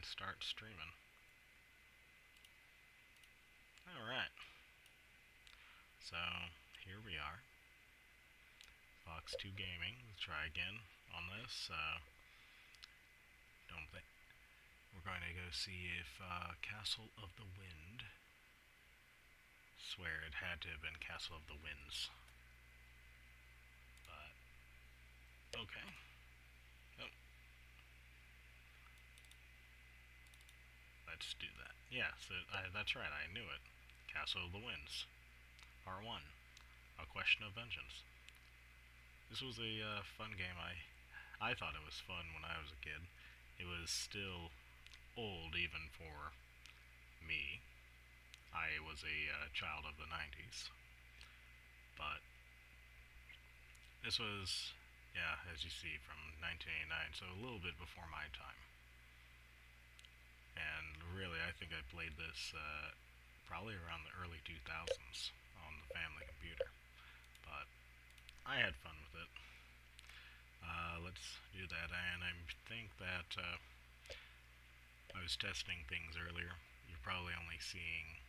start streaming. Alright. So, here we are. FoxTwo Gaming. Let's try again on this. Don't think. We're going to go see if Castle of the Wind. Swear it had to have been Castle of the Winds. But, okay. Oh. Let's do that. Yeah, so that's right, I knew it. Castle of the Winds. R1. A Question of Vengeance. This was a fun game. I thought it was fun when I was a kid. It was still old even for me. I was a child of the 90s. But this was, yeah, as you see, from 1989, so a little bit before my time. And really, I think I played this probably around the early 2000s on the family computer. But I had fun with it. Let's do that, and I think that I was testing things earlier. You're probably only seeing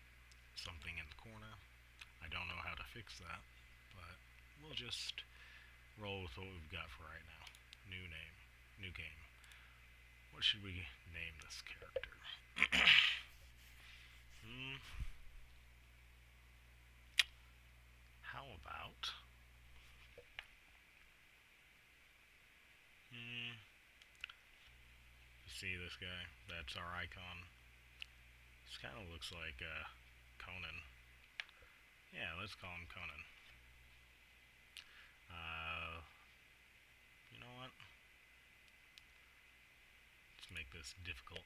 something in the corner. I don't know how to fix that, but we'll just roll with what we've got for right now. New name, new game. What should we name this character? How about... You see this guy? That's our icon. This kind of looks like Conan. Yeah, let's call him Conan. You know what? Let's make this difficult.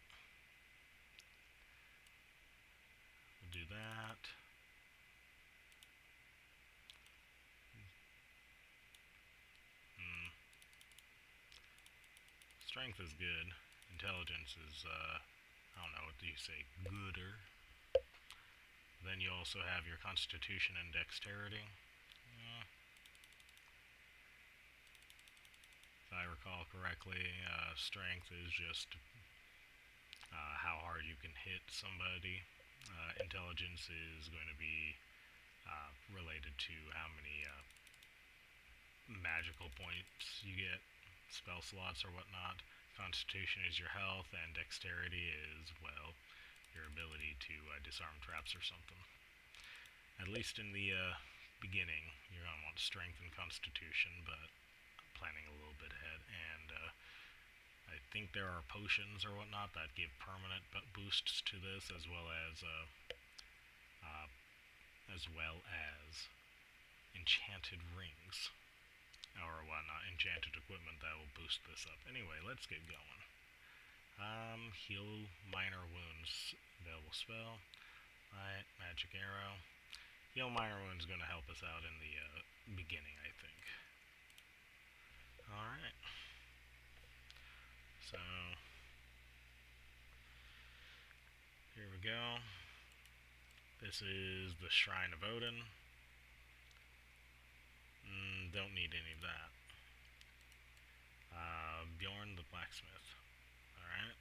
We'll do that. Strength is good. Intelligence is, I don't know, what do you say, gooder. Then you also have your constitution and dexterity. If I recall correctly, strength is just how hard you can hit somebody. Intelligence is going to be related to how many magical points you get, spell slots or whatnot. Constitution is your health, and dexterity is, well, your ability to disarm traps or something. At least in the beginning, you're going to want strength and constitution, but I'm planning a little bit ahead. And I think there are potions or whatnot that give permanent boosts to this, as well as enchanted rings. Or whatnot, enchanted equipment that will boost this up. Anyway, let's get going. Heal minor wounds. Available spell. Alright, magic arrow. Heal minor wounds is going to help us out in the beginning, I think. Alright. So, here we go. This is the Shrine of Odin. Don't need any of that. Bjorn the Blacksmith. Alright.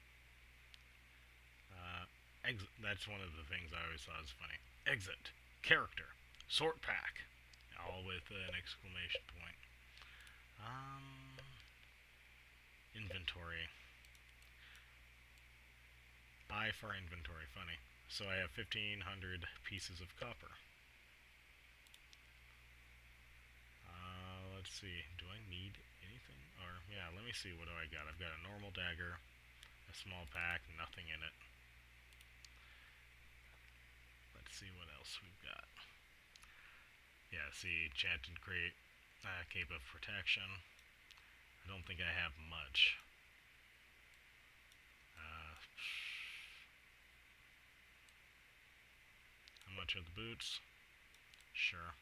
That's one of the things I always thought was funny. Exit. Character. Sort pack. All with an exclamation point. Inventory. I for inventory. Funny. So I have 1,500 pieces of copper. Let's see, do I need anything? Or, yeah, let me see, what do I got? I've got a normal dagger, a small pack, nothing in it. Let's see what else we've got. Yeah, see, enchanted cape of protection. I don't think I have much. How much are the boots? Sure.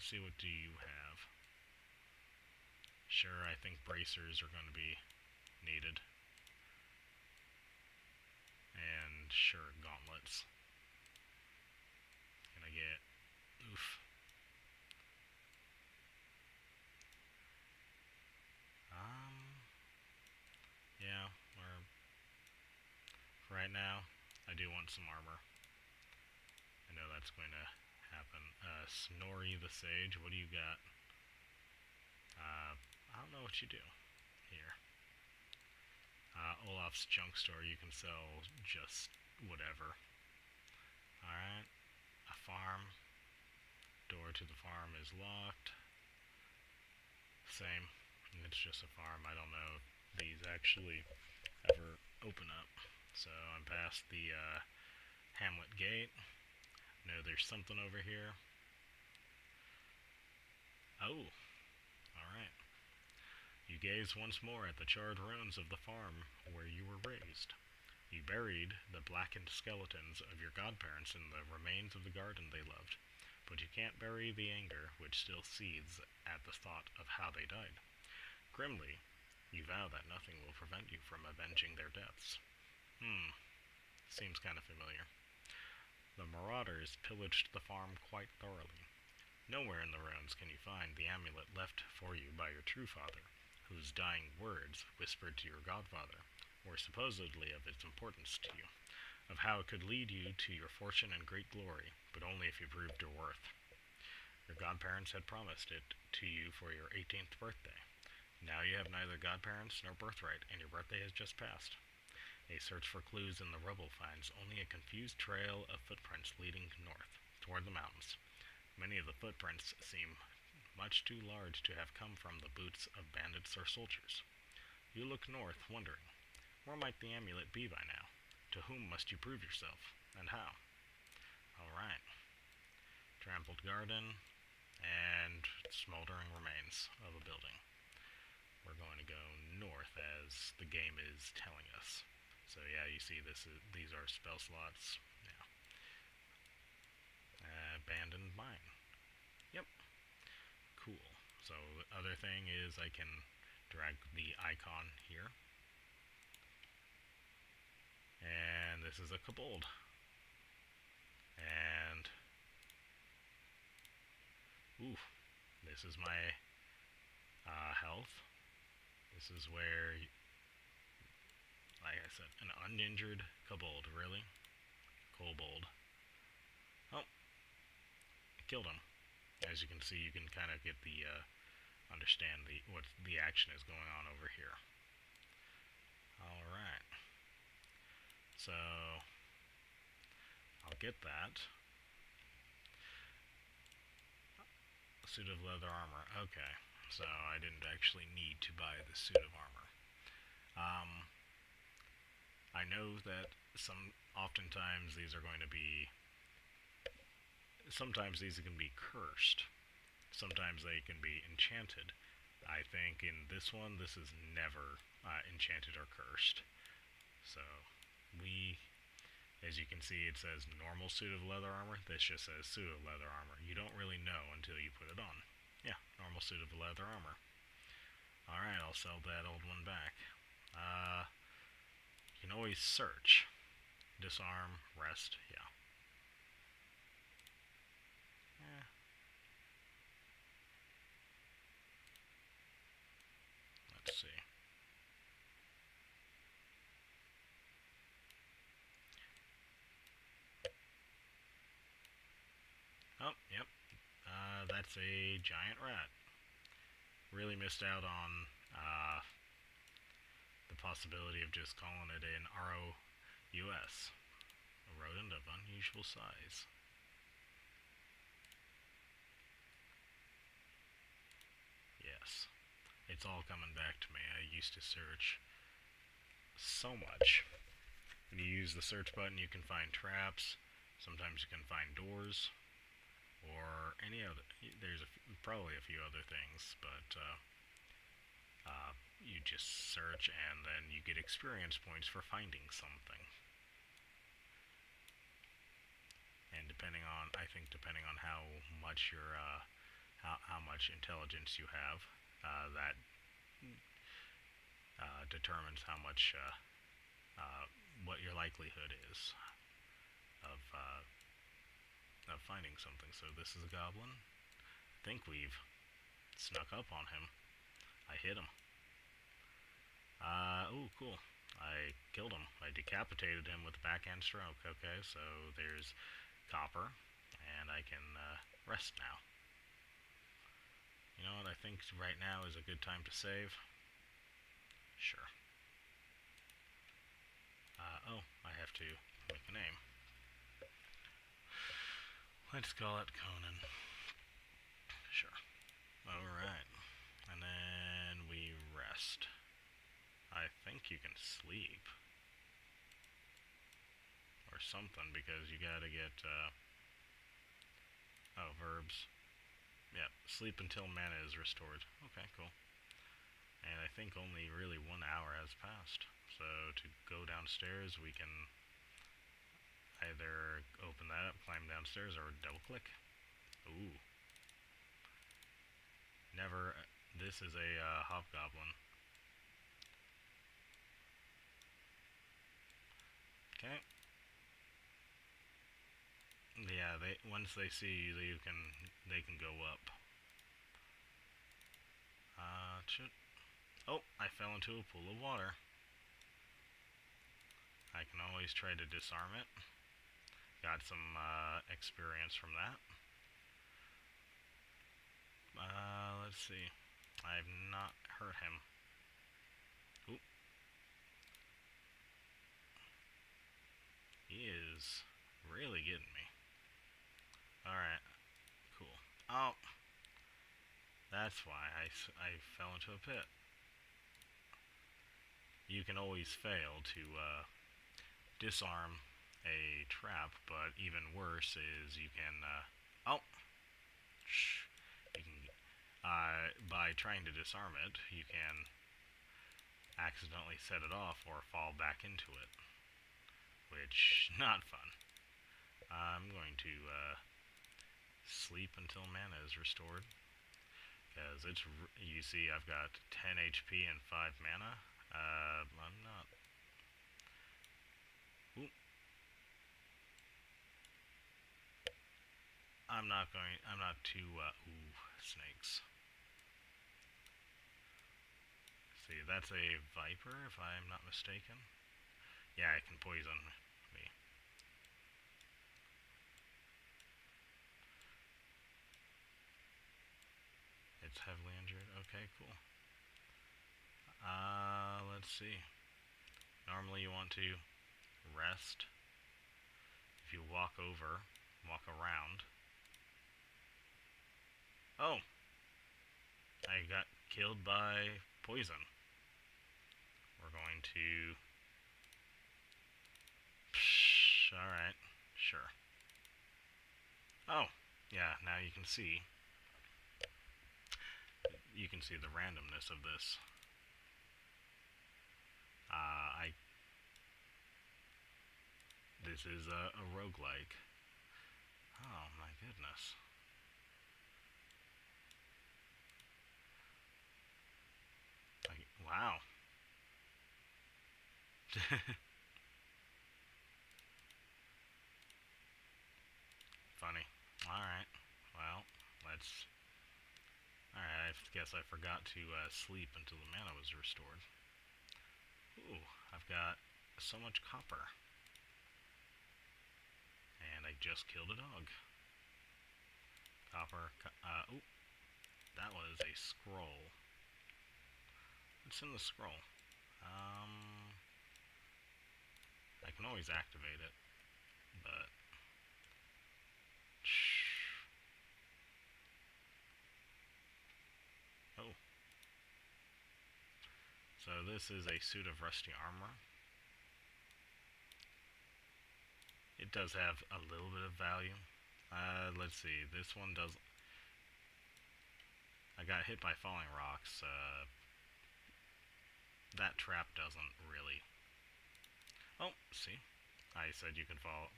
Let's see, what do you have? Sure, I think bracers are going to be needed. And sure, gauntlets. Can I get... Oof. do want some armor. I know that's going to happen. Snorri the Sage, what do you got? I don't know what you do here. Olaf's Junk Store, you can sell just whatever. Alright, a farm. Door to the farm is locked. Same, it's just a farm. I don't know if these actually ever open up. So I'm past the Hamlet Gate. No, there's something over here. Oh, alright. You gaze once more at the charred ruins of the farm where you were raised. You buried the blackened skeletons of your godparents in the remains of the garden they loved, but you can't bury the anger which still seethes at the thought of how they died. Grimly, you vow that nothing will prevent you from avenging their deaths. Seems kind of familiar. The marauders pillaged the farm quite thoroughly. Nowhere in the ruins can you find the amulet left for you by your true father, whose dying words whispered to your godfather were supposedly of its importance to you, of how it could lead you to your fortune and great glory, but only if you proved your worth. Your godparents had promised it to you for your 18th birthday. Now you have neither godparents nor birthright, and your birthday has just passed. A search for clues in the rubble finds only a confused trail of footprints leading north, toward the mountains. Many of the footprints seem much too large to have come from the boots of bandits or soldiers. You look north, wondering, where might the amulet be by now? To whom must you prove yourself, and how? Alright. Trampled garden, and smoldering remains of a building. We're going to go north as the game is telling us. So yeah, you see these are spell slots. Yeah. Abandoned mine. Yep. Cool. So the other thing is I can drag the icon here. And this is a kobold. And ooh, this is my health. This is where, like I said, an uninjured kobold, really? Kobold. Oh, I killed him. As you can see, you can kind of get the, understand what the action is going on over here. Alright. So, I'll get that. Suit of leather armor. Okay, so I didn't actually need to buy the suit of armor. I know that oftentimes these are going to be, sometimes these can be cursed. Sometimes they can be enchanted. I think in this one, this is never enchanted or cursed. So, as you can see, it says normal suit of leather armor. This just says suit of leather armor. You don't really know until you put it on. Yeah, normal suit of leather armor. Alright, I'll sell that old one back. You can always search. Disarm, rest, yeah. Let's see. Oh, yep. That's a giant rat. Really missed out on the possibility of just calling it an ROUS. A rodent of unusual size. Yes. It's all coming back to me. I used to search so much. When you use the search button, you can find traps. Sometimes you can find doors. Or any other, there's probably a few other things, but you just search and then you get experience points for finding something. And I think depending on how much how much intelligence you have, that determines how much what your likelihood is of finding something. So this is a goblin. I think we've snuck up on him. I hit him. Oh, cool. I killed him. I decapitated him with a backhand stroke. Okay, so there's copper, and I can rest now. You know what? I think right now is a good time to save. Sure. Oh, I have to make a name. Let's call it Conan. Sure. Alright. And then we rest. I think you can sleep. Or something, because you gotta get, oh, verbs. Yep, sleep until mana is restored. Okay, cool. And I think only really 1 hour has passed. So to go downstairs, we can either open that up, climb downstairs, or double click. Ooh. Never. This is a hobgoblin. Okay. Yeah, once they see you, they can go up. Should. Oh, I fell into a pool of water. I can always try to disarm it. Got some experience from that. Let's see. I've not hurt him. Oop. He is really getting me. Alright, cool. Oh, that's why I fell into a pit. You can always fail to disarm a trap, but even worse is you can, oh, shh, you can, by trying to disarm it, you can accidentally set it off or fall back into it, which, not fun. I'm going to, sleep until mana is restored, because it's, you see I've got 10 HP and 5 mana. I'm not. Ooh. I'm not too, ooh, snakes. See, that's a viper, if I'm not mistaken. Yeah, it can poison me. It's heavily injured. Okay, cool. Let's see. Normally you want to rest. If you walk around. Oh! I got killed by poison. We're going to... Alright, sure. Oh, yeah, now you can see. You can see the randomness of this. This is a roguelike. Oh my goodness. Wow. Funny. Alright. Well, let's... Alright, I guess I forgot to sleep until the mana was restored. Ooh, I've got so much copper. And I just killed a dog. Copper, ooh, that was a scroll. What's in the scroll? I can always activate it, but... Oh. So this is a suit of rusty armor. It does have a little bit of value. Let's see, this one does... I got hit by falling rocks. That trap doesn't really... Oh, see? I said you can fall.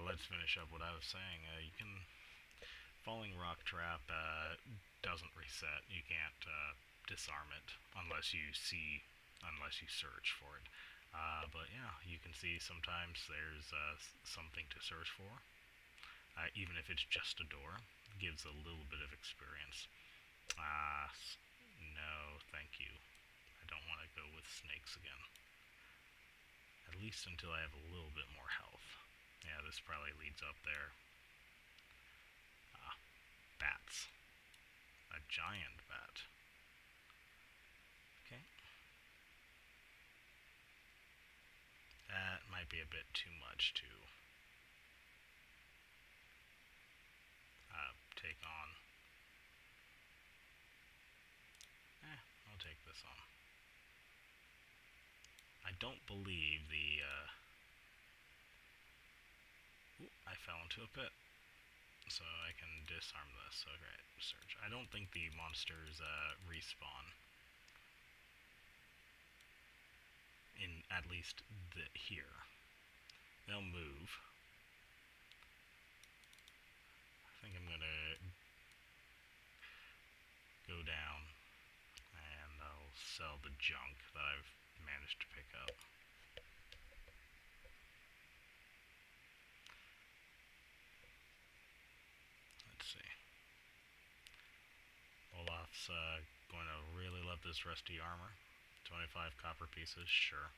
Let's finish up what I was saying. You can... Falling rock trap doesn't reset. You can't disarm it unless you search for it. But yeah, you can see sometimes there's something to search for. Even if it's just a door, it gives a little bit of experience. No, thank you. I don't want to go with snakes again. At least until I have a little bit more health. Yeah, this probably leads up there. Bats. A giant bat. Okay. That might be a bit too much to take on. I'll take this on. I don't believe the, Ooh, I fell into a pit. So I can disarm this. Okay, search. I don't think the monsters, respawn. In, at least, here. They'll move. I think I'm gonna go down and I'll sell the junk that I've managed to pick up. Let's see. Olaf's going to really love this rusty armor. 25 copper pieces, sure.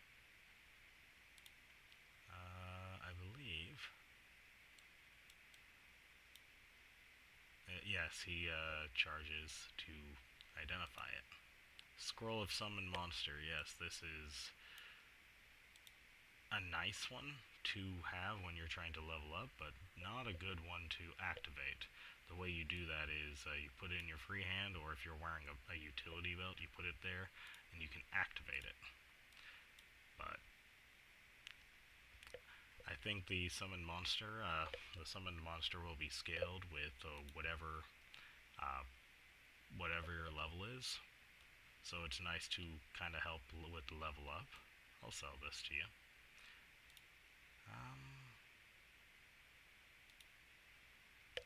I believe... yes, he charges to identify it. Scroll of Summon Monster, yes, this is a nice one to have when you're trying to level up, but not a good one to activate. The way you do that is you put it in your free hand, or if you're wearing a utility belt, you put it there, and you can activate it. But I think the summoned monster will be scaled with whatever your level is. So it's nice to kind of help with the level up. I'll sell this to you.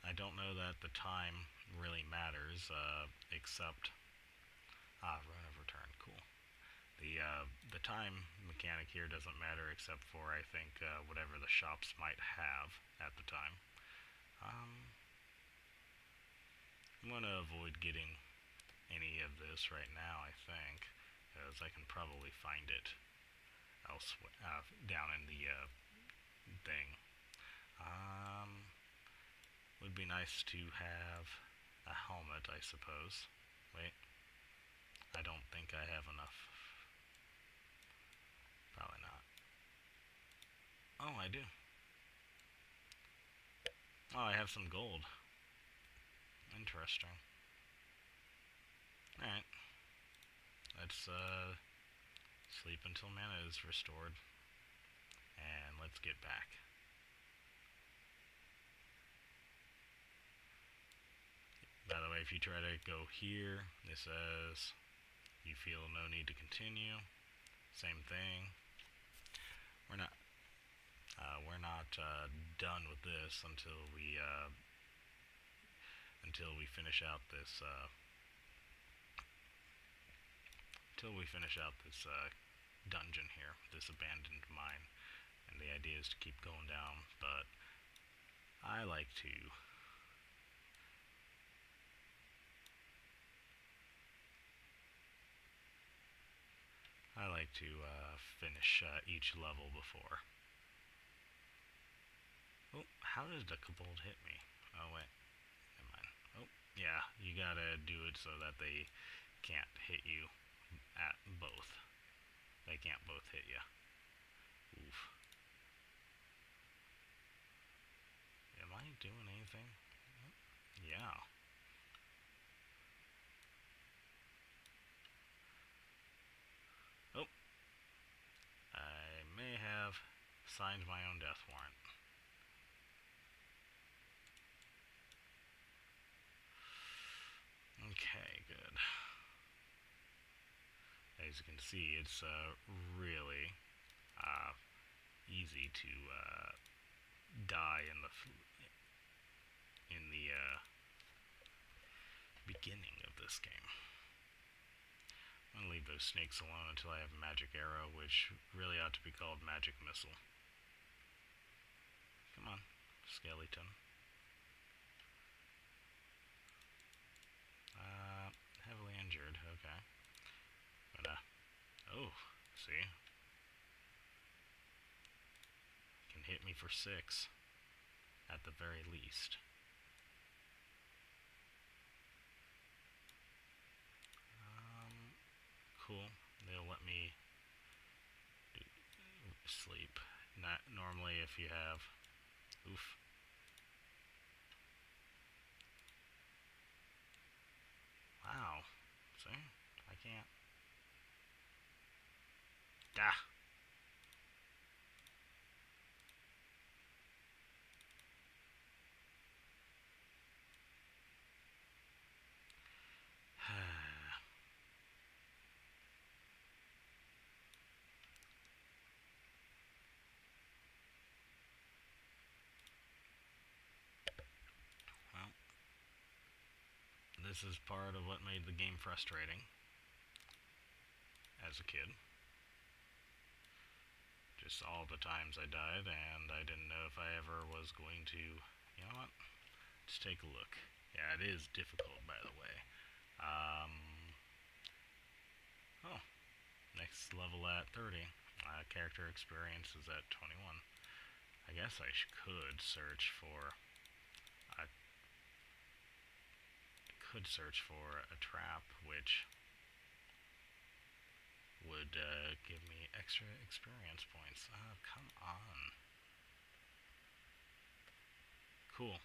I don't know that the time really matters, except... run of return, cool. The time mechanic here doesn't matter except for, I think, whatever the shops might have at the time. I'm going to avoid getting any of this right now, I think, because I can probably find it elsewhere, down in the thing. Would be nice to have a helmet, I suppose. Wait. I don't think I have enough. Probably not. Oh, I do. Oh, I have some gold. Interesting. Alright. Let's sleep until mana is restored. And let's get back. By the way, if you try to go here, it says you feel no need to continue. Same thing. We're not done with this until we finish out this dungeon here, this abandoned mine. And the idea is to keep going down, but I like to finish each level before. Oh, how did the kobold hit me? Oh wait, never mind. Oh, yeah, you gotta do it so that they can't hit you at both. They can't both hit you. Oof. Am I doing anything? Yeah. Oh. I may have signed my own death warrant. Okay, good. As you can see, it's really easy to die in the beginning of this game. I'm gonna leave those snakes alone until I have Magic Arrow, which really ought to be called Magic Missile. Come on, skeleton. Heavily injured, okay. Oh, see? me for 6 at the very least. Cool. They'll let me sleep. Not normally if you have... Oof. Wow. See? I can't... Ah! Well, this is part of what made the game frustrating as a kid. Just all the times I died, and I didn't know if I ever was going to... You know what? Let's take a look. Yeah, it is difficult, by the way. Oh, next level at 30. Character experience is at 21. I guess I could search for... I could search for a trap, which would give me extra experience points. Oh, come on. Cool.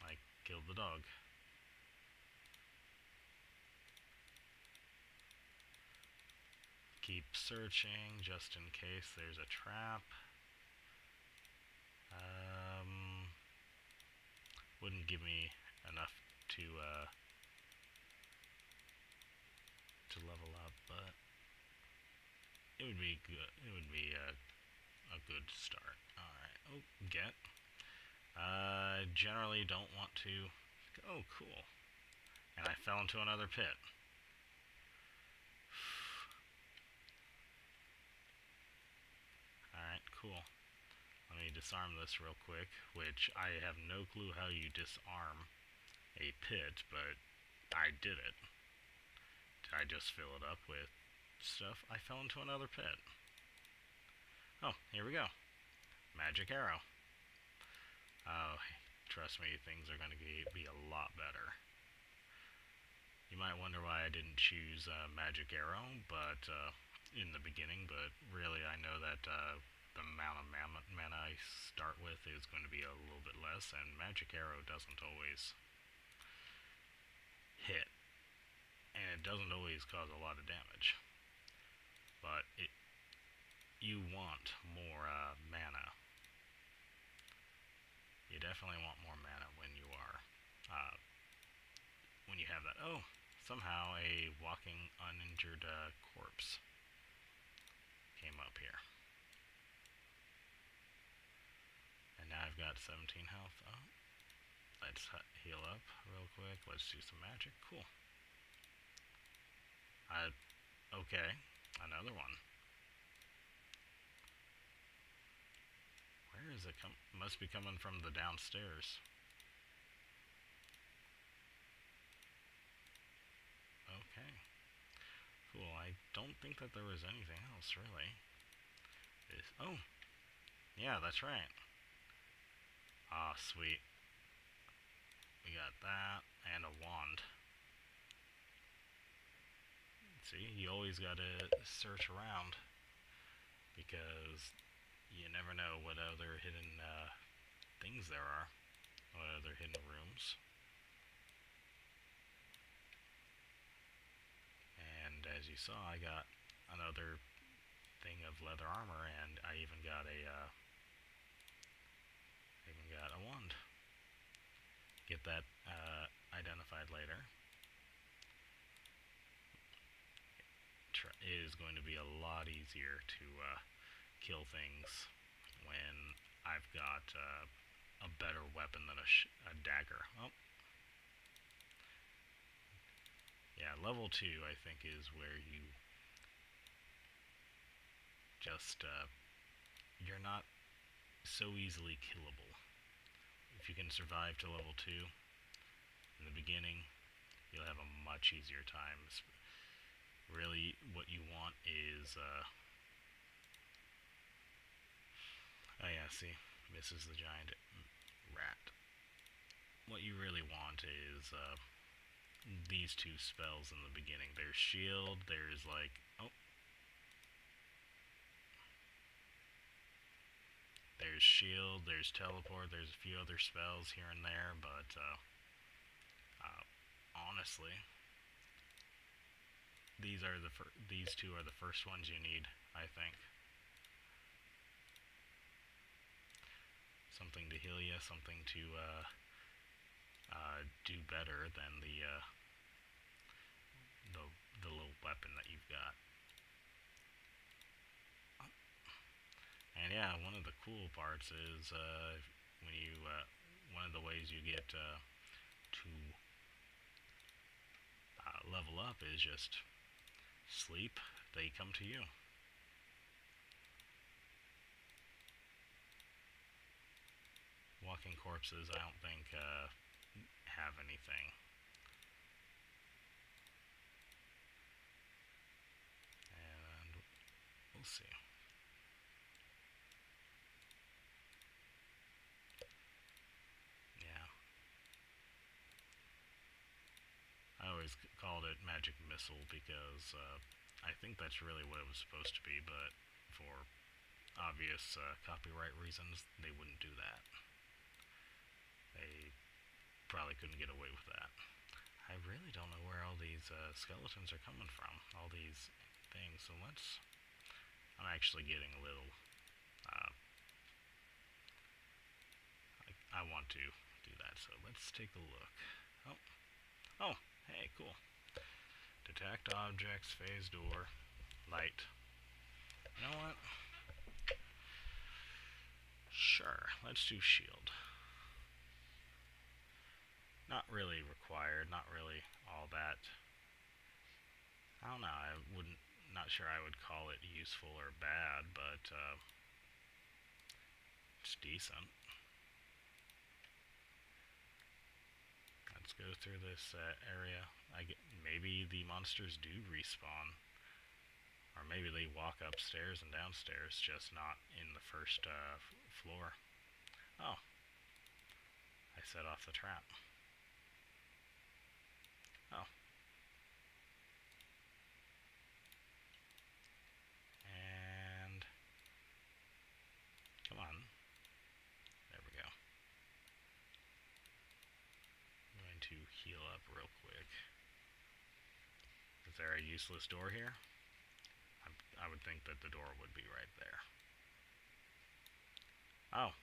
I killed the dog. Keep searching just in case there's a trap. Wouldn't give me enough to level up, but it would be good. It would be a good start. Alright. Oh, get. Generally don't want to... Oh, cool. And I fell into another pit. Alright, cool. Let me disarm this real quick, which I have no clue how you disarm a pit, but I did it. Did I just fill it up with stuff? I fell into another pit. Oh, here we go. Magic arrow. Oh, trust me, things are going to be a lot better. You might wonder why I didn't choose magic arrow, but in the beginning, but really I know that the amount of mana I start with is going to be a little bit less, and magic arrow doesn't always hit, and it doesn't always cause a lot of damage, but you want more mana. You definitely want more mana when you are when you have that. Oh, somehow a walking uninjured corpse came up here. And now I've got 17 health. Oh, let's heal up real quick. Let's do some magic. Cool. Okay, another one. Where is it must be coming from the downstairs. Okay. Cool, I don't think that there was anything else, really. Oh! Yeah, that's right. Ah, sweet. We got that, and a wand. See, you always gotta search around, because you never know what other hidden things there are, what other hidden rooms. And as you saw, I got another thing of leather armor, and I even got a wand. Get that identified later. It is going to be a lot easier to kill things when I've got a better weapon than a dagger. Oh. Yeah, level 2 I think is where you just, you're not so easily killable. If you can survive to level 2 in the beginning, you'll have a much easier time. Really, what you want is, oh yeah, see, Misses the giant rat. What you really want is these two spells in the beginning. There's shield, there's like, oh, there's shield, there's teleport, there's a few other spells here and there, but honestly, these two are the first ones you need, I think. Something to heal you, something to do better than the little weapon that you've got. And yeah, one of the cool parts is when you one of the ways you get to level up is just sleep. They come to you. Walking corpses, I don't think have anything. And we'll see. Yeah. I always called it Magic Missile because I think that's really what it was supposed to be, but for obvious copyright reasons, they wouldn't do that. They probably couldn't get away with that. I really don't know where all these skeletons are coming from. All these things. So let's. I'm actually getting a little. I want to do that. So let's take a look. Oh. Oh. Hey, cool. Detect objects, phase door, light. You know what? Sure, let's do shield. Not really required, not really all that. I don't know, not sure I would call it useful or bad, but it's decent. Let's go through this area. Maybe the monsters do respawn. Or maybe they walk upstairs and downstairs, just not in the first floor. Oh. I set off the trap. Oh. And... come on. There we go. I'm going to heal up real quick. Is there a useless door here? I would think that the door would be right there. Oh,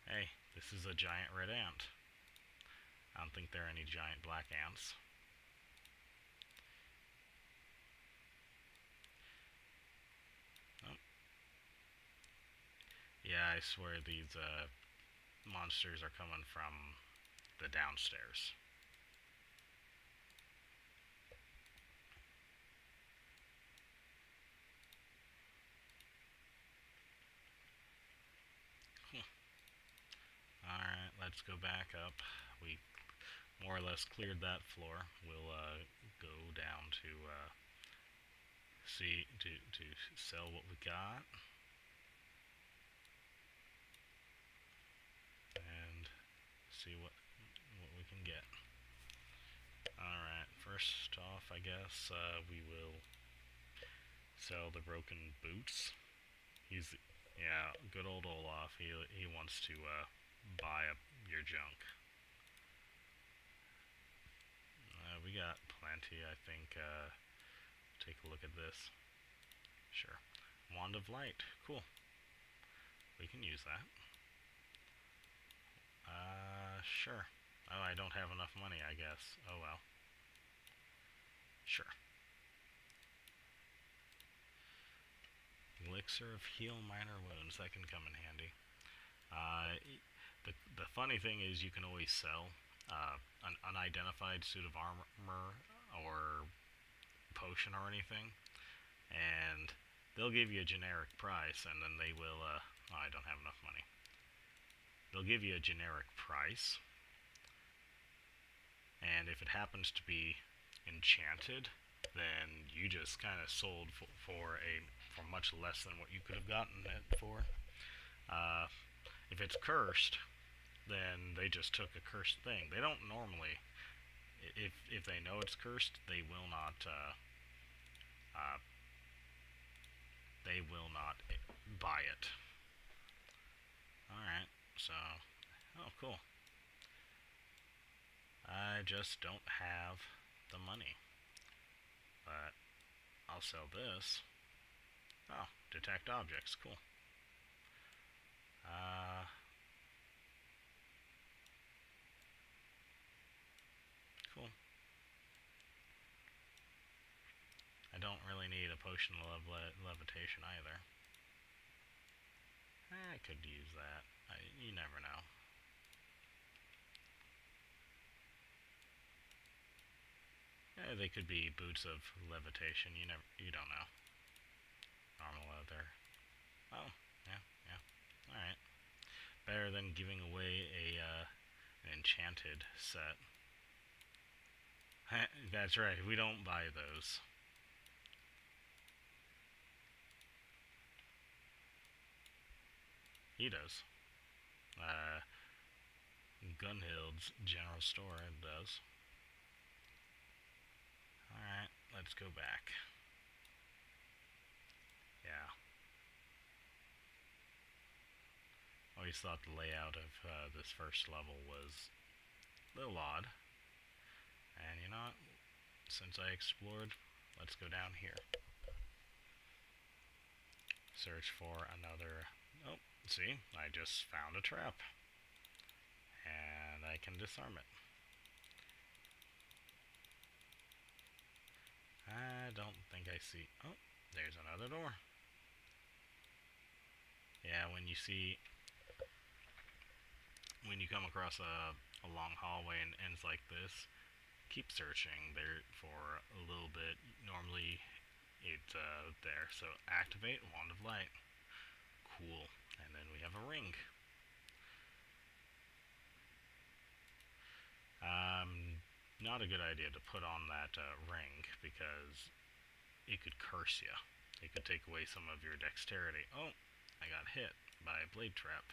hey, this is a giant red ant. I don't think there are any giant black ants. Oh. Yeah, I swear these monsters are coming from the downstairs. Alright, let's go back up. We more or less cleared that floor. We'll go down to to sell what we got. And see what we can get. Alright, first off, I guess we will sell the broken boots. Yeah, good old Olaf. He wants to buy up your junk. We got plenty, I think. Take a look at this. Sure. Wand of Light. Cool. We can use that. Sure. Oh, I don't have enough money, I guess. Oh well. Sure. Elixir of Heal Minor Wounds. That can come in handy. The funny thing is you can always sell an unidentified suit of armor or potion or anything, and they'll give you a generic price, and then they will, oh, I don't have enough money. They'll give you a generic price, and if it happens to be enchanted, then you just kind of sold for much less than what you could have gotten it for. If it's cursed, then they just took a cursed thing. They don't normally, if they know it's cursed, uh, they will not buy it. All right, so oh cool. I just don't have the money, but I'll sell this. Oh, detect objects, cool. Uh, cool. I don't really need a potion of levitation either. I could use that. You never know. They could be boots of levitation. You don't know. Normal leather. Oh, yeah, yeah. All right. Better than giving away an enchanted set. That's right. We don't buy those. He does. Uh, Gunhild's general store does. Alright, let's go back. Yeah. Always thought the layout of this first level was a little odd. And you know what? Since I explored, let's go down here. Search for another... Oh, see? I just found a trap. And I can disarm it. I don't think I see... Oh, there's another door. Yeah, when you come across a long hallway and ends like this, keep searching there for a little bit. Normally it's there. So activate Wand of Light. Cool. And then we have a ring. Not a good idea to put on that ring because it could curse you. It could take away some of your dexterity. Oh, I got hit by a blade trap.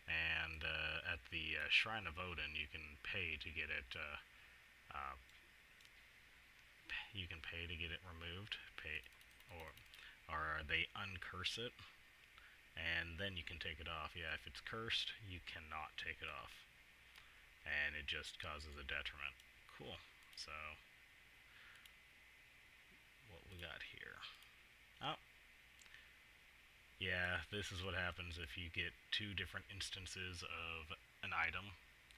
And at the Shrine of Odin, you can pay to get it. You can pay to get it removed. Pay, or they uncurse it, and then you can take it off. Yeah, if it's cursed, you cannot take it off, and it just causes a detriment. Cool. So, what we got here? Oh, yeah, this is what happens if you get two different instances of an item,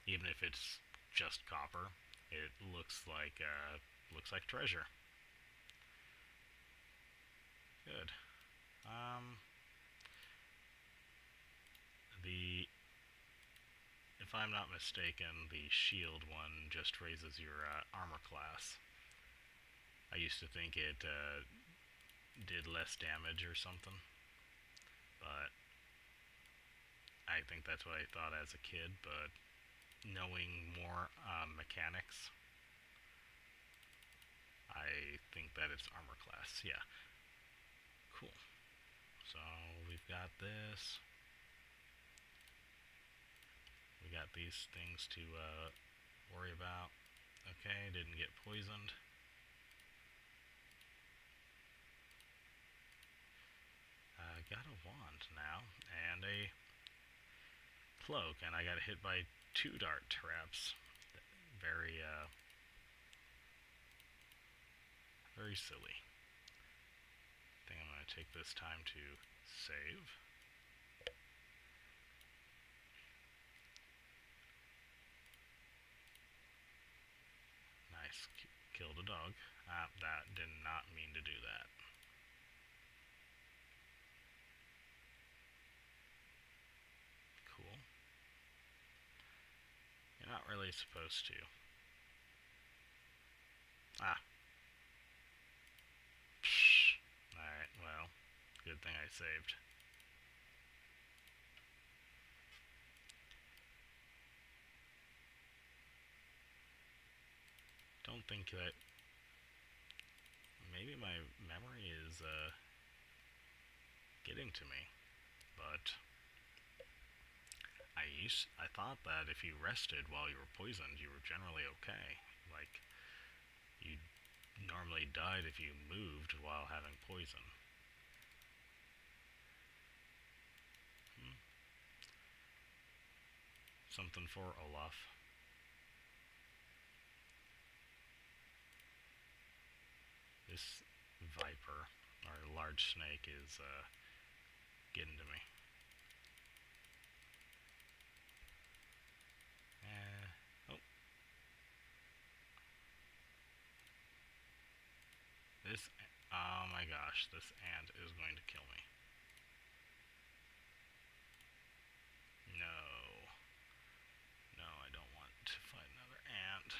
even if it's just copper. It looks like treasure. Good. The If I'm not mistaken, the shield one just raises your armor class. I used to think it did less damage or something, but I think that's what I thought as a kid. But knowing more mechanics, I think that it's armor class. Yeah. Cool. So we've got this. We got these things to worry about. Okay, didn't get poisoned. Got a wand now, and a cloak, and I got hit by 2 dart traps. Very, very silly. I think I'm going to take this time to save. Nice. Killed a dog. That did not mean to do that. Cool. You're not really supposed to. Ah. Alright, well, good thing I saved. Don't think that... Maybe my memory is getting to me, but I thought that if you rested while you were poisoned, you were generally okay. Like, you normally died if you moved while having poison. Hmm. Something for Olaf. This viper, or large snake, is getting to me. Oh, this. Oh my gosh, this ant is going to kill me. No. No, I don't want to fight another ant.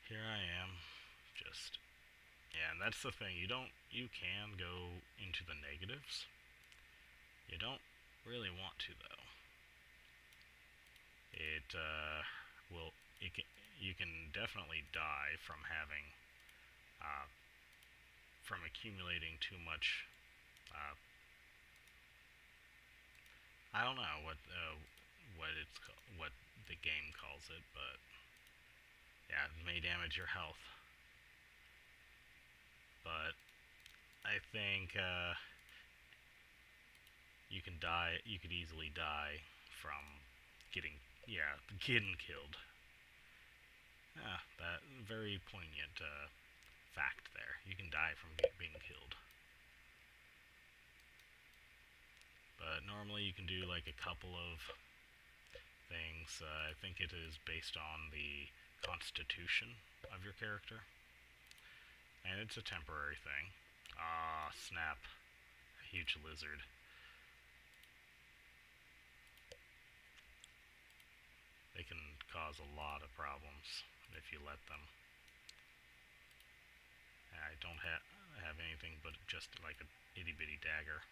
Here I am. Just. Yeah, and that's the thing. You can go into the negatives. You don't really want to, though. It, will. It can, you can definitely die from having. From accumulating too much. I don't know what the game calls it, but yeah, it may damage your health. But I think you can die. You could easily die from getting killed. Yeah, that very poignant fact there. You can die from being killed. But normally you can do like a couple of things. I think it is based on the constitution of your character. And it's a temporary thing. Ah, snap. A huge lizard. They can cause a lot of problems if you let them. And I don't have anything but just like a itty bitty dagger.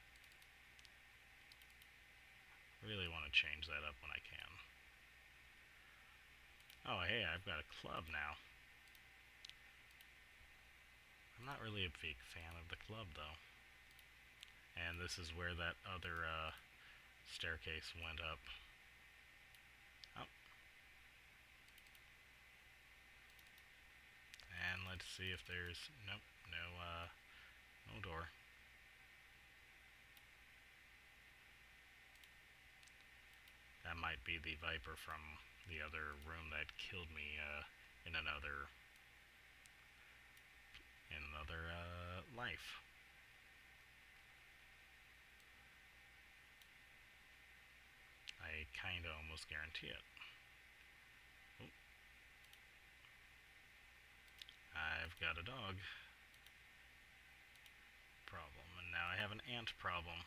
Really want to change that up when I can. Oh, hey, I've got a club now. I'm not really a big fan of the club, though. And this is where that other staircase went up. Oh. And let's see if there's... Nope, no door. That might be the viper from the other room that killed me in another life. I kinda almost guarantee it. Oh. I've got a dog problem, and now I have an ant problem.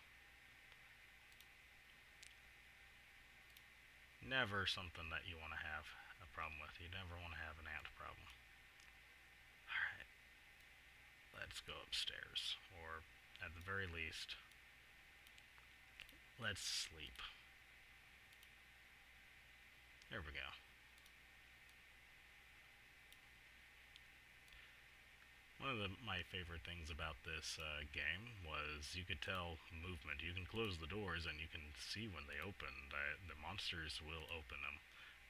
Never something that you want to have a problem with. You never want to have an ant problem. Alright. Let's go upstairs. Or, at the very least, let's sleep. There we go. One of my favorite things about this game was you could tell movement. You can close the doors and you can see when they open. The monsters will open them.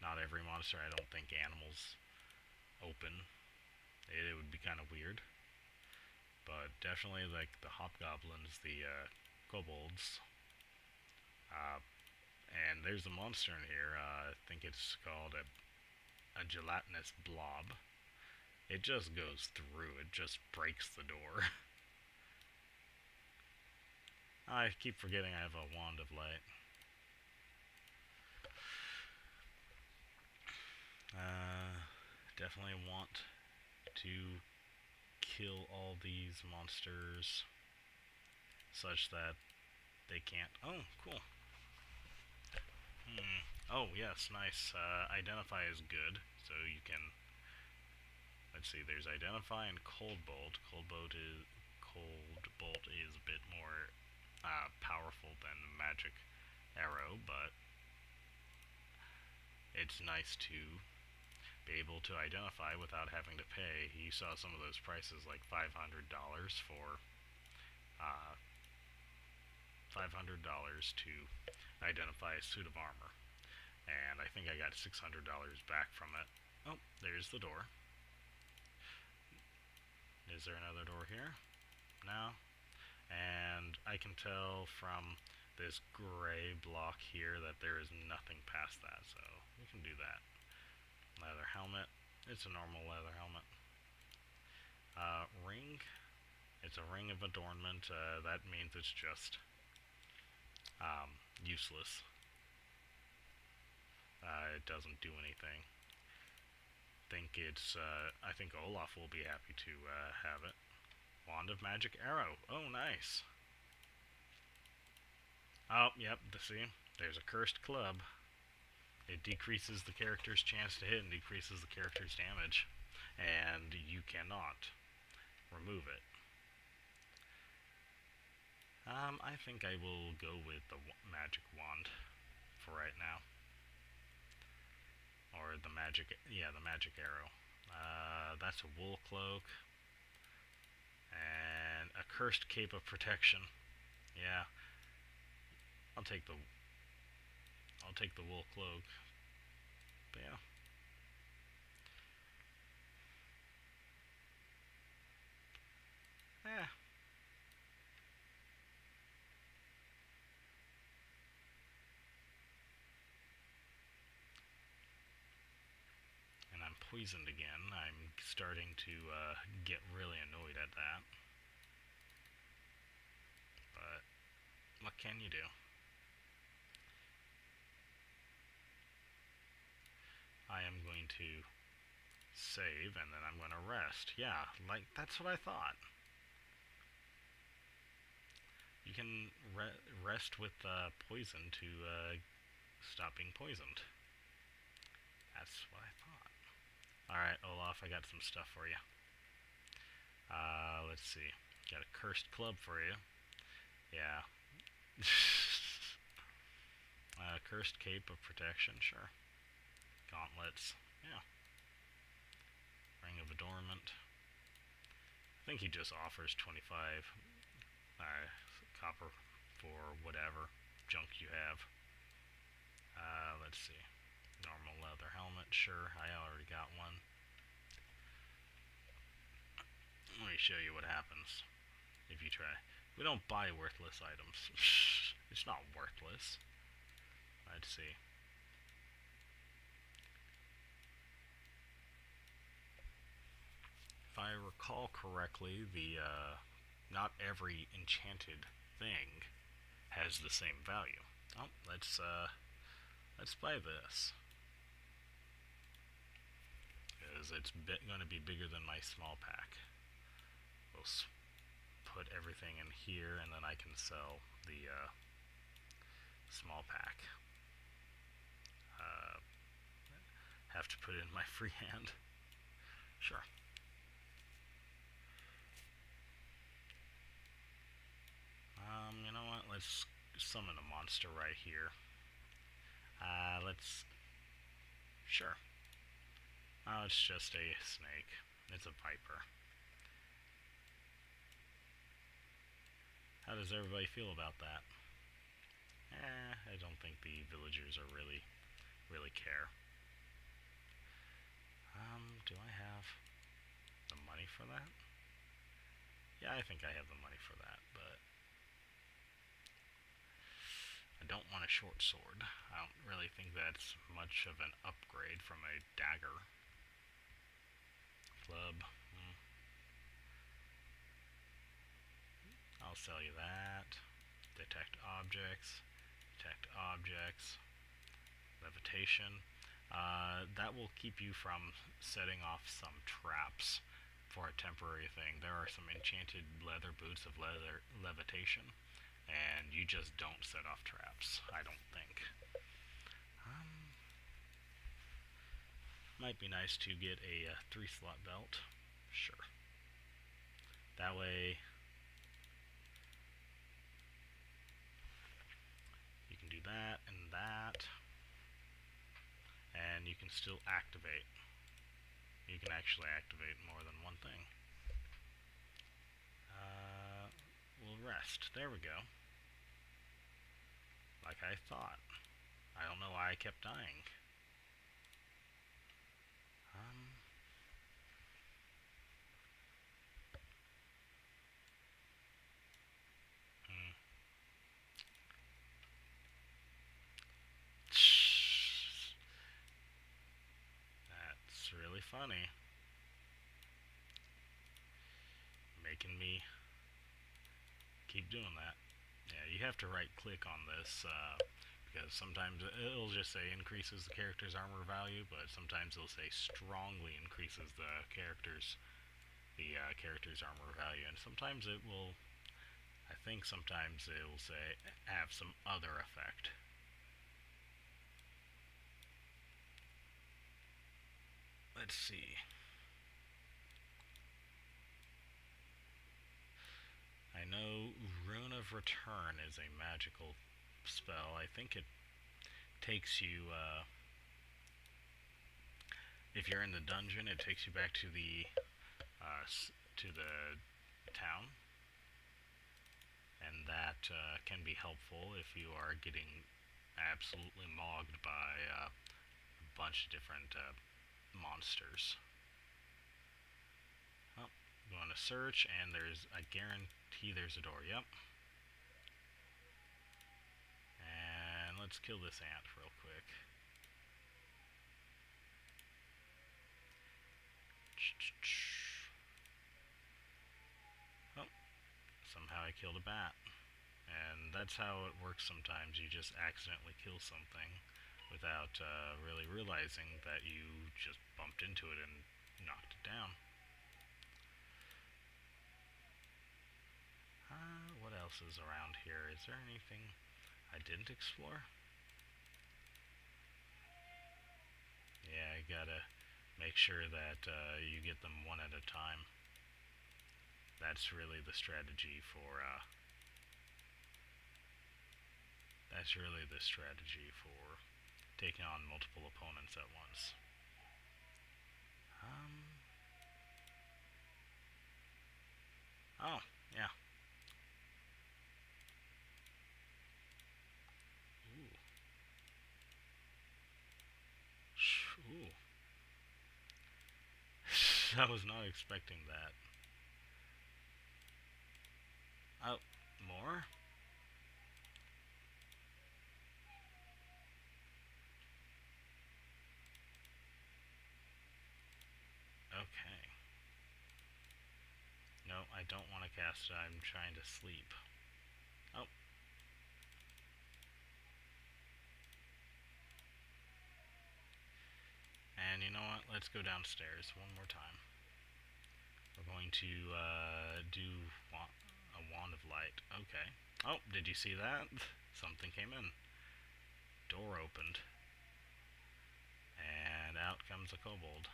Not every monster. I don't think animals open. It would be kind of weird. But definitely like the hobgoblins, the kobolds. And there's a monster in here. I think it's called a gelatinous blob. It just goes through. It just breaks the door. I keep forgetting I have a wand of light. Definitely want to kill all these monsters such that they can't... Oh, cool. Oh, yes, nice. Identify is good, so you can... Let's see, there's Identify and Cold Bolt. Cold Bolt is a bit more powerful than Magic Arrow, but it's nice to be able to identify without having to pay. You saw some of those prices, like $500 for $500 to identify a suit of armor. And I think I got $600 back from it. Oh, there's the door. Is there another door here? No. And I can tell from this gray block here that there is nothing past that, so we can do that. Leather helmet. It's a normal leather helmet. Ring. It's a ring of adornment. That means it's just useless. It doesn't do anything. I think Olaf will be happy to have it. Wand of Magic Arrow. Oh, nice. Oh, yep, see? There's a cursed club. It decreases the character's chance to hit and decreases the character's damage. And you cannot remove it. I think I will go with the magic wand for right now. Or the magic arrow. That's a wool cloak. And a cursed cape of protection. Yeah. I'll take the wool cloak. But yeah. And I'm poisoned again. I'm starting to get really annoyed at that. But what can you do? I am going to save and then I'm going to rest. Yeah, like that's what I thought. You can rest with poison to stop being poisoned. That's what I thought. Alright, Olaf, I got some stuff for you. Let's see. Got a cursed club for you. Yeah. Cursed cape of protection, sure. Gauntlets, yeah. Ring of adornment. I think he just offers 25 copper for whatever junk you have. Let's see. Normal leather helmet, sure. I already got one. Let me show you what happens if you try. We don't buy worthless items. It's not worthless. Let's see. If I recall correctly, not every enchanted thing has the same value. Oh, let's buy this. Because it's going to be bigger than my small pack. We'll put everything in here and then I can sell the small pack. Have to put it in my free hand. Sure. You know what? Let's summon a monster right here. Sure. Oh, it's just a snake. It's a viper. How does everybody feel about that? I don't think the villagers are really care. Do I have the money for that? Yeah, I think I have the money for that, but I don't want a short sword. I don't really think that's much of an upgrade from a dagger. Club. I'll sell you that. Detect objects. Levitation. That will keep you from setting off some traps for a temporary thing. There are some enchanted leather boots of levitation, and you just don't set off traps, I don't think. Might be nice to get a 3-slot belt. Sure. That way you can do that and that, and you can still activate. You can actually activate more than one thing. We'll rest. There we go. like I thought. I don't know why I kept dying. Um, hmm. That's really funny. Making me keep doing that. Yeah, you have to right click on this because sometimes it'll just say increases the character's armor value, but sometimes it'll say strongly increases the character's armor value, and sometimes it will. I think sometimes it will say have some other effect. Let's see. I know Rune of Return is a magical spell. I think it takes you, if you're in the dungeon, it takes you back to the town, and that can be helpful if you are getting absolutely mogged by a bunch of different monsters. Oh, going to search, and I guarantee there's a door. Yep. And let's kill this ant real quick. Oh, somehow I killed a bat. And that's how it works sometimes. You just accidentally kill something without really realizing that you just bumped into it and knocked it down. What else is around here? Is there anything I didn't explore? Yeah, I gotta make sure that you get them one at a time. That's really the strategy for taking on multiple opponents at once. Um. Oh, yeah. Ooh. Ooh. I was not expecting that. Oh, more? Okay. No, I don't want to cast it. I'm trying to sleep. Oh. And you know what? Let's go downstairs one more time. We're going to do a wand of light. Okay. Oh, did you see that? Something came in. Door opened. And out comes a kobold.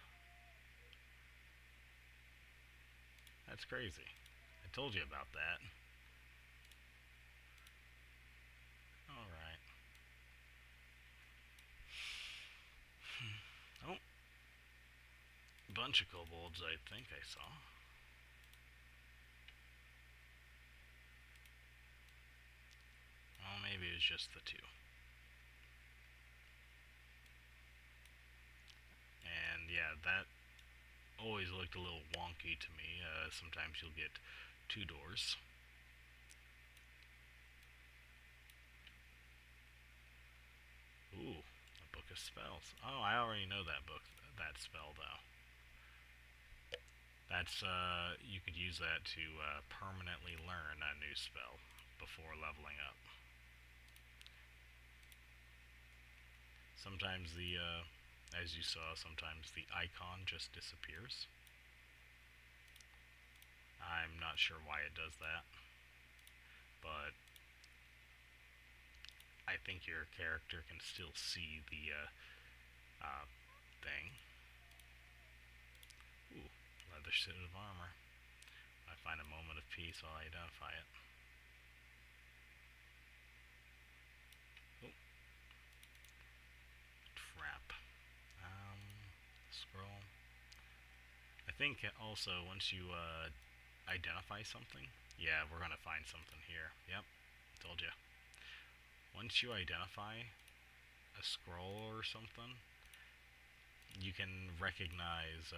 That's crazy. I told you about that. Alright. Oh. Bunch of kobolds, I think I saw. Well, maybe it was just the two. And yeah, that always looked a little wonky to me. Sometimes you'll get two doors. Ooh, a book of spells. Oh, I already know that spell though. That's you could use that to permanently learn a new spell before leveling up. Sometimes as you saw, sometimes the icon just disappears. I'm not sure why it does that, but I think your character can still see the thing. Ooh, leather suit of armor. I find a moment of peace while I identify it. Oh, trap. Scroll. I think also once you identify something, yeah, we're gonna find something here. Yep, told you. once you identify a scroll or something, you can recognize,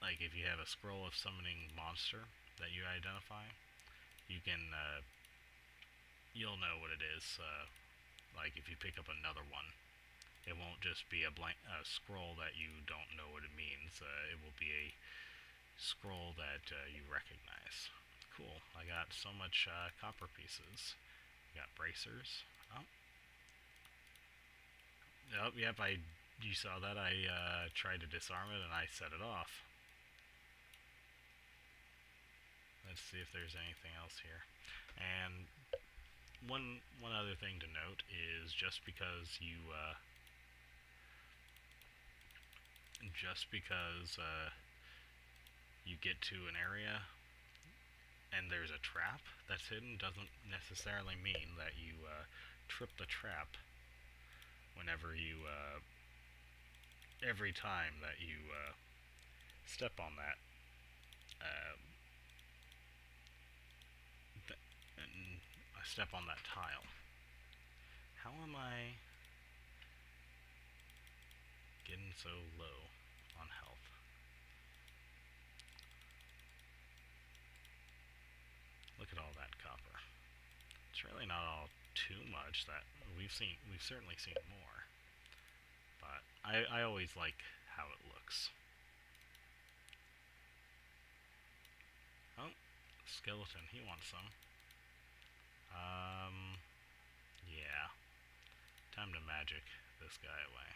like if you have a scroll of summoning monster that you identify, you can, you'll know what it is. Like if you pick up another one, it won't just be a blank scroll that you don't know what it means. It will be a scroll that you recognize. Cool. I got so much copper pieces. Got bracers. Oh. Oh, yep. You saw that. I tried to disarm it and I set it off. Let's see if there's anything else here. And one other thing to note is just because you get to an area and there's a trap that's hidden doesn't necessarily mean that you trip the trap whenever you every time that you step on that uh, and step on that tile. How am I getting so low on health? Look at all that copper. It's really not all too much that we've certainly seen more. But I always like how it looks. Oh, skeleton, he wants some. Yeah. Time to magic this guy away.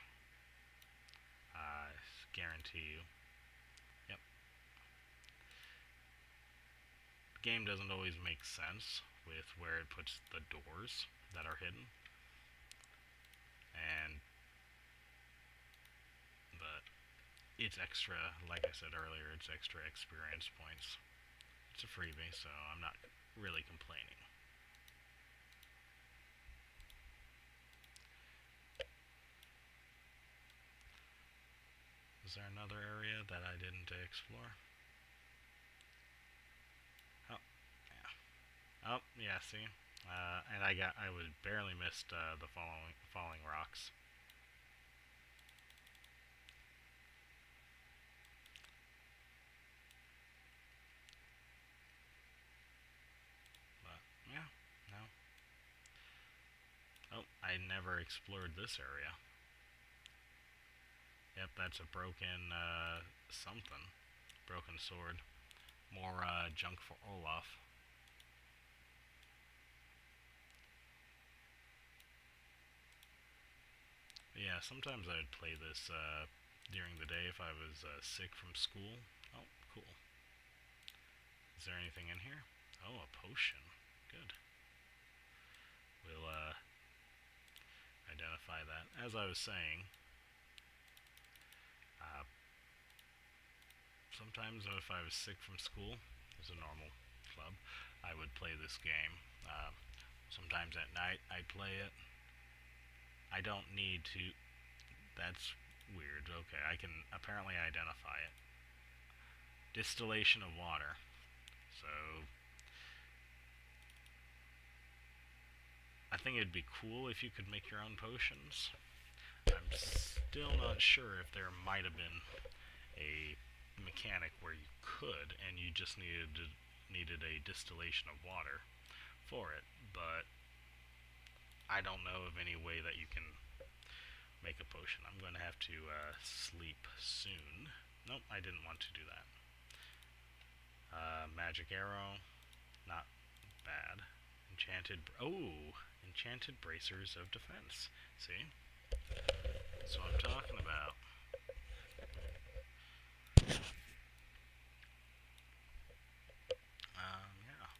Guarantee you. Yep. The game doesn't always make sense with where it puts the doors that are hidden. But it's extra, like I said earlier, it's extra experience points. It's a freebie, so I'm not really complaining. Is there another area that I didn't explore? Oh, yeah. Oh, yeah, see? And I was barely missed the falling rocks. But, yeah, no. Oh, I never explored this area. Yep, that's a broken, something. Broken sword. More, junk for Olaf. But yeah, sometimes I would play this, during the day if I was, sick from school. Oh, cool. Is there anything in here? Oh, a potion. Good. We'll, identify that. As I was saying, uh, sometimes if I was sick from school, as a normal club, I would play this game. Sometimes at night I'd play it. I don't need to. That's weird. Okay, I can apparently identify it. Distillation of water. So I think it'd be cool if you could make your own potions. I'm still not sure if there might have been a mechanic where you could, and you just needed a distillation of water for it. But I don't know of any way that you can make a potion. I'm going to have to sleep soon. Nope, I didn't want to do that. Magic arrow, not bad. Enchanted bracers of defense. See? That's what I'm talking about. Yeah.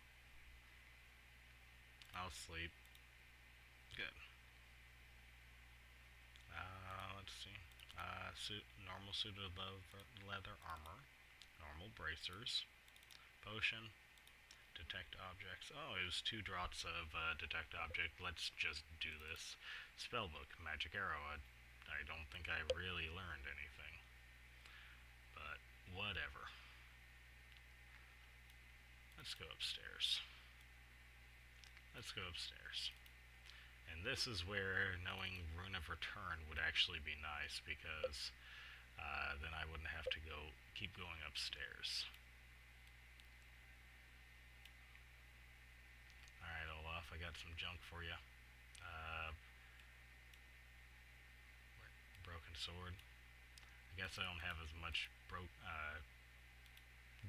I'll sleep. Good. Let's see. Normal suit of leather armor. Normal bracers. Potion. Detect objects. Oh, it was 2 draughts of detect object. Let's just do this. Spellbook. Magic arrow. I don't think I really learned anything. But whatever. Let's go upstairs. Let's go upstairs. And this is where knowing Rune of Return would actually be nice, because then I wouldn't have to keep going upstairs. Alright, Olaf, I got some junk for you. Broken sword. I guess I don't have as much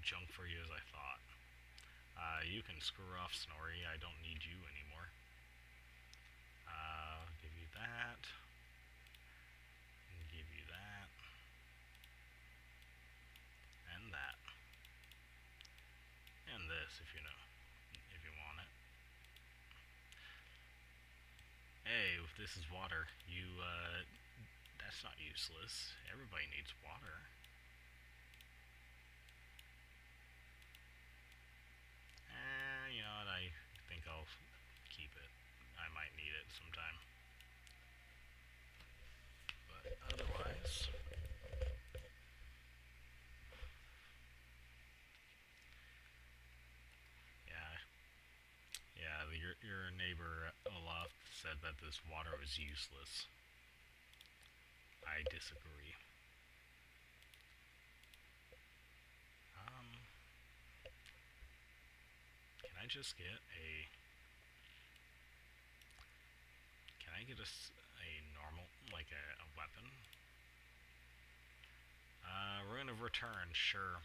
junk for you as I thought. You can screw off, Snorri. I don't need you anymore. I'll give you that. And give you that. And that. And this, if you want it. Hey, if this is water, that's not useless. Everybody needs water. You know what, I think I'll keep it. I might need it sometime. But otherwise... Yeah, your neighbor Olaf said that this water was useless. I disagree. Can I just get a... Can I get a normal, like a weapon? Rune of Return, sure.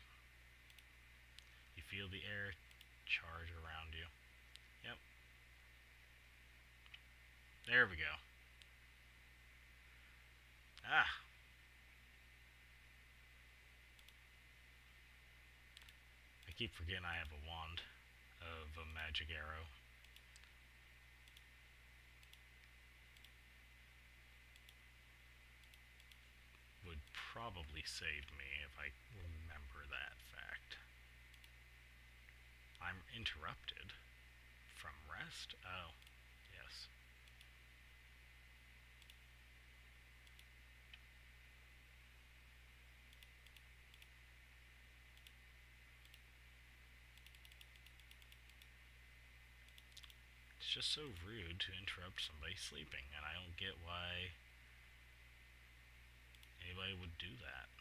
You feel the air charge around you. Yep. There we go. Ah! I keep forgetting I have a wand of a magic arrow. Would probably save me if I remember that fact. I'm interrupted from rest? Oh, yes. It's just so rude to interrupt somebody sleeping, and I don't get why anybody would do that.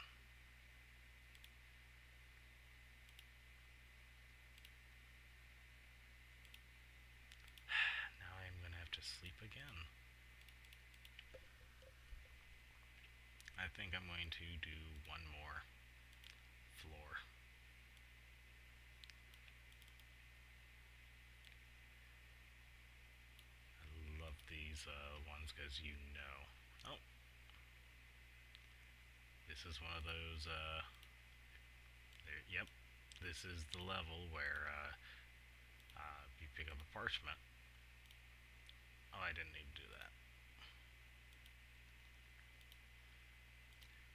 Now I'm gonna have to sleep again. I think I'm going to do one more floor. I love these ones because you know. Oh. This is one of those, yep. This is the level where you pick up a parchment. Oh, I didn't need to do that.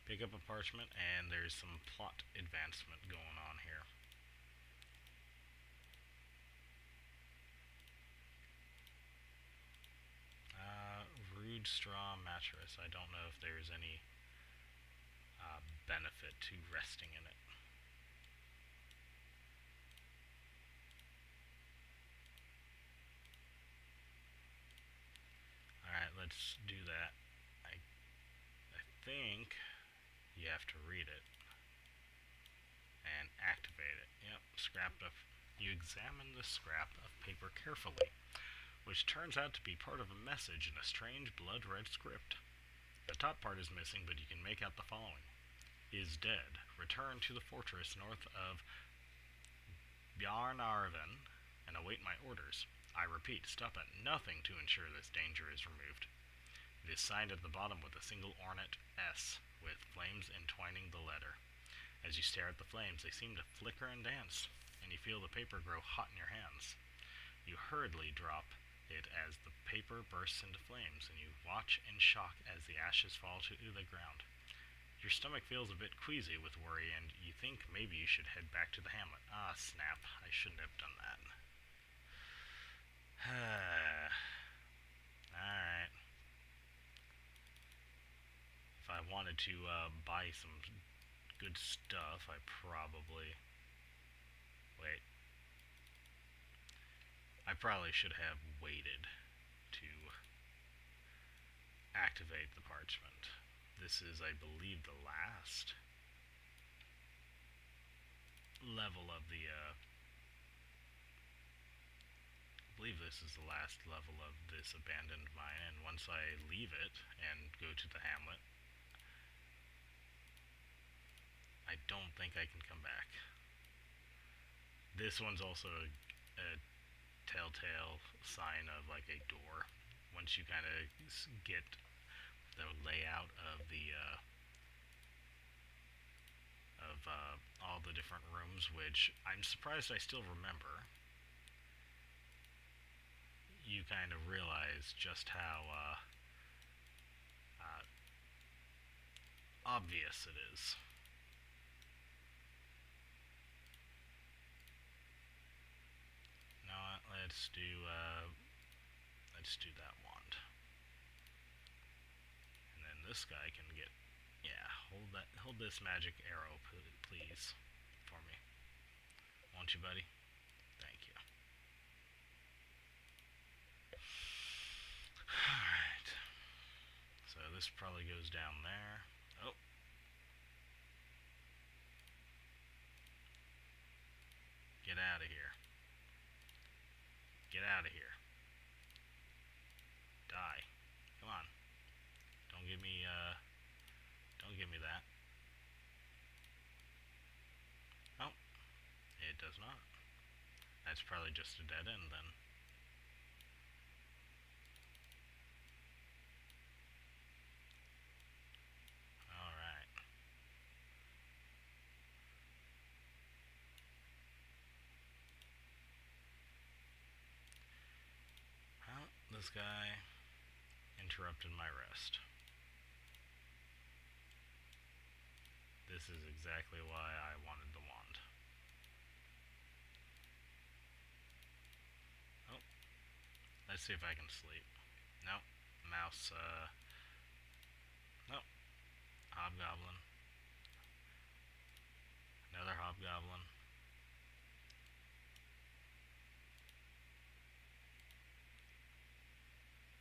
Pick up a parchment, and there's some plot advancement going on here. Rude straw mattress. I don't know if there's any benefit to resting in it. Alright, let's do that. I think you have to read it and activate it. Yep, you examine the scrap of paper carefully, which turns out to be part of a message in a strange blood-red script. The top part is missing, but you can make out the following. Is dead. Return to the fortress north of Bjarnarven and await my orders. I repeat, stop at nothing to ensure this danger is removed. It is signed at the bottom with a single ornate S, with flames entwining the letter. As you stare at the flames, they seem to flicker and dance, and you feel the paper grow hot in your hands. You hurriedly drop it as the paper bursts into flames, and you watch in shock as the ashes fall to the ground. Your stomach feels a bit queasy with worry, and you think maybe you should head back to the hamlet. Ah, snap. I shouldn't have done that. Alright. If I wanted to buy some good stuff, I probably... Wait. I probably should have waited to activate the parchment. This is, I believe, the last level of the, I believe this is the last level of this abandoned mine, and once I leave it and go to the hamlet, I don't think I can come back. This one's also a telltale sign of like a door. Once you kind of get the layout of the all the different rooms, which I'm surprised I still remember, you kind of realize just how obvious it is. Now let's do that wand, and then this guy can get. Yeah, hold this magic arrow, please, for me. Won't you, buddy? Thank you. Alright. So this probably goes down there. Oh. Get out of here. Get out of here. Die. Come on. Don't give me that. Oh. It does not. That's probably just a dead end then. Alright. Well, this guy interrupted my rest. This is exactly why I wanted the wand. Oh. Let's see if I can sleep. Nope. Mouse, nope. Hobgoblin. Another hobgoblin.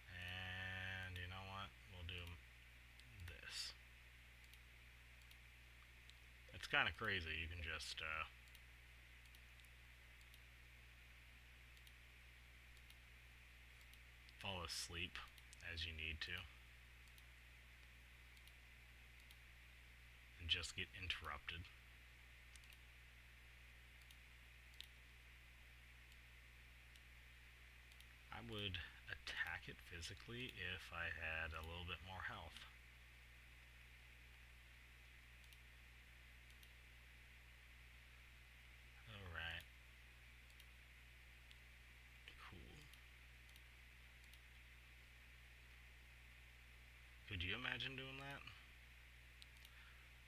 And you know what? We'll do this. It's kind of crazy. You can just, fall asleep as you need to. And just get interrupted. I would attack it physically if I had a little bit more health. Alright. Cool. Could you imagine doing that?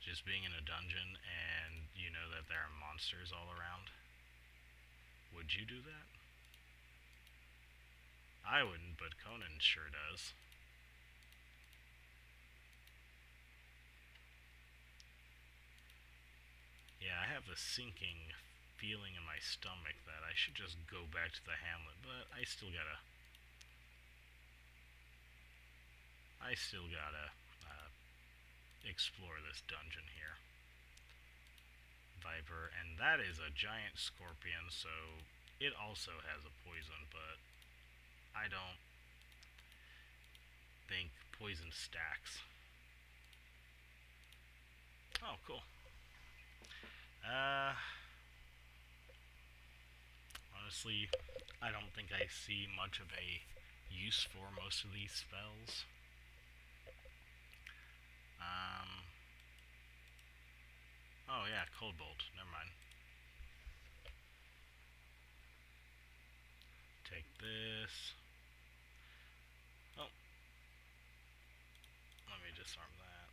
Just being in a dungeon and you know that there are monsters all around? Would you do that? I wouldn't, but Conan sure does. Yeah, I have a sinking feeling in my stomach that I should just go back to the hamlet, but I still gotta explore this dungeon here. Viper, and that is a giant scorpion, so it also has a poison, but I don't think poison stacks. Oh, cool. Honestly, I don't think I see much of a use for most of these spells. Oh yeah, Cold Bolt. Never mind. Take this. Oh. Let me disarm that.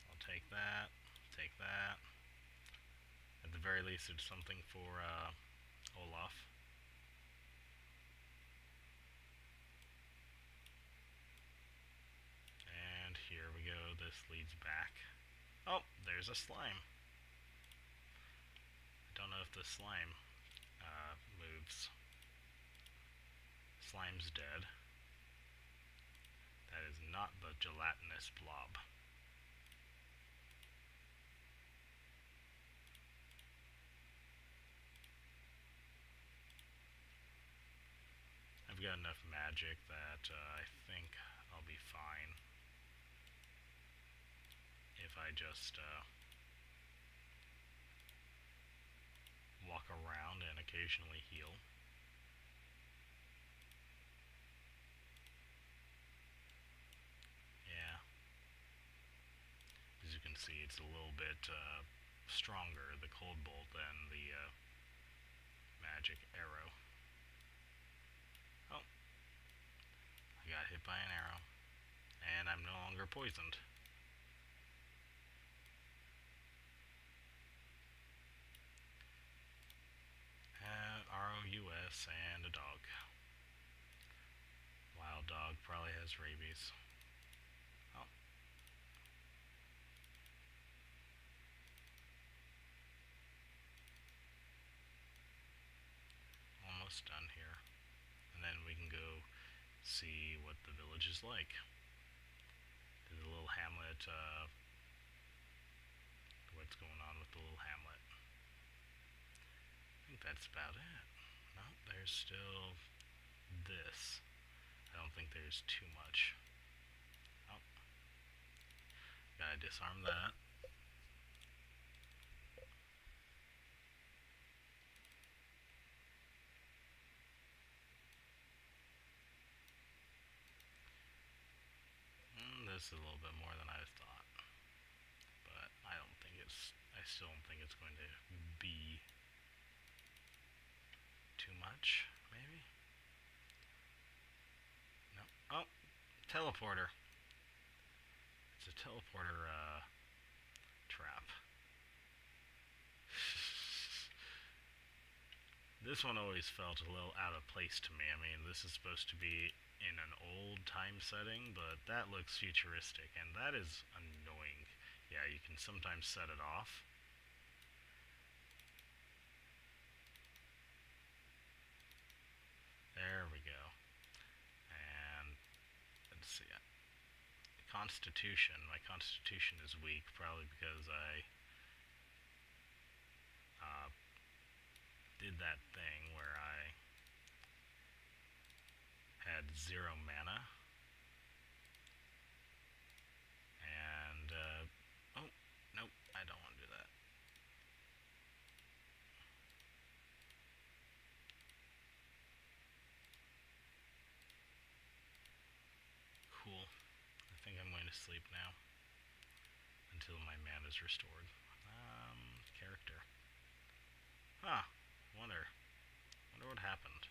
I'll take that. Take that. At the very least, it's something for Olaf. And here we go. This leads back. Oh, there's a slime. I don't know if the slime moves. Slime's dead. That is not the gelatinous blob. I've got enough magic that I think I'll be fine if I just walk around and occasionally heal. Yeah. As you can see, it's a little bit stronger, the cold bolt, than the magic arrow. Oh, I got hit by an arrow, and I'm no longer poisoned. ROUS and a dog. Wild dog probably has rabies. Oh. Almost done here. And then we can go see what the village is like. The little hamlet, what's going on with the little hamlet. I think that's about it. No, there's still this. I don't think there's too much. Oh. Gotta disarm that. This is a little bit more than I thought. But I still don't think it's going to be too much, maybe? No. Oh, teleporter. It's a teleporter, trap. This one always felt a little out of place to me. I mean, this is supposed to be in an old time setting, but that looks futuristic, and that is annoying. Yeah, you can sometimes set it off. There we go. And let's see. Constitution. My constitution is weak, probably because I did that thing where I had 0 mana. And, oh, nope, I don't want to do that. Cool. I think I'm going to sleep now until my mana is restored. Character. Huh. Wonder what happened.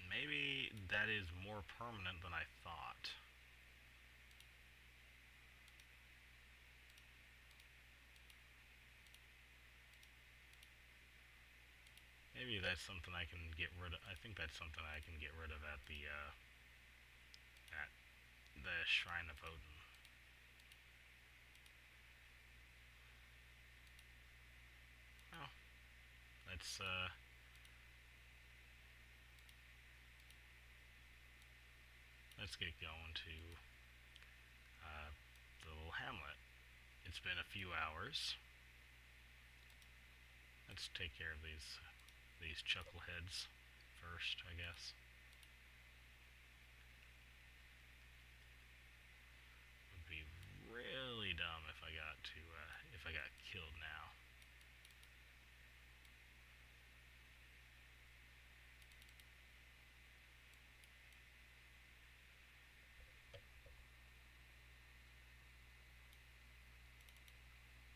Maybe that is more permanent than I thought. Maybe that's something I can get rid of. I think that's something I can get rid of at the Shrine of Odin. Oh, let's get going to the little hamlet. It's been a few hours. Let's take care of these chuckleheads first, I guess. Would be really dumb if I got killed now.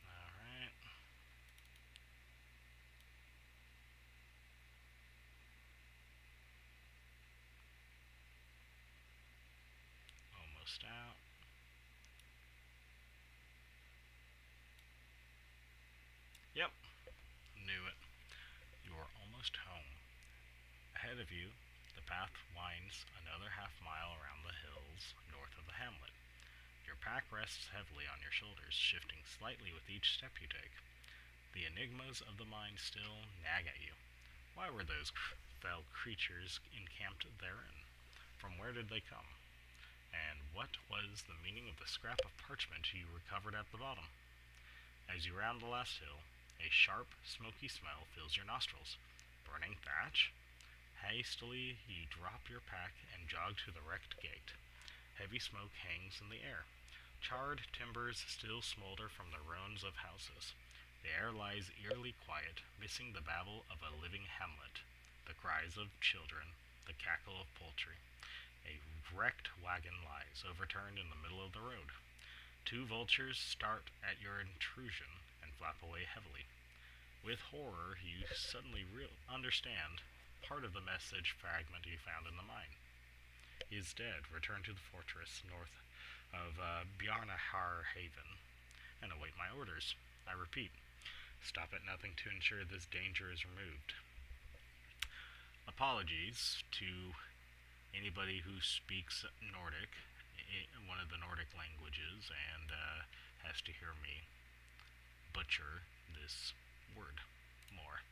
Alright. Almost out. Yep. Knew it. You are almost home. Ahead of you, the path winds another half-mile around the hills north of the hamlet. Your pack rests heavily on your shoulders, shifting slightly with each step you take. The enigmas of the mine still nag at you. Why were those fell creatures encamped therein? From where did they come? And what was the meaning of the scrap of parchment you recovered at the bottom? As you round the last hill, a sharp, smoky smell fills your nostrils. Burning thatch? Hastily, you drop your pack and jog to the wrecked gate. Heavy smoke hangs in the air. Charred timbers still smolder from the ruins of houses. The air lies eerily quiet, missing the babble of a living hamlet, the cries of children, the cackle of poultry. A wrecked wagon lies, overturned in the middle of the road. Two vultures start at your intrusion and flap away heavily. With horror, you suddenly understand part of the message fragment you found in the mine. He is dead. Return to the fortress north of Bjarnahar Haven and await my orders. I repeat, stop at nothing to ensure this danger is removed. Apologies to anybody who speaks Nordic, one of the Nordic languages, and has to hear me butcher this word more.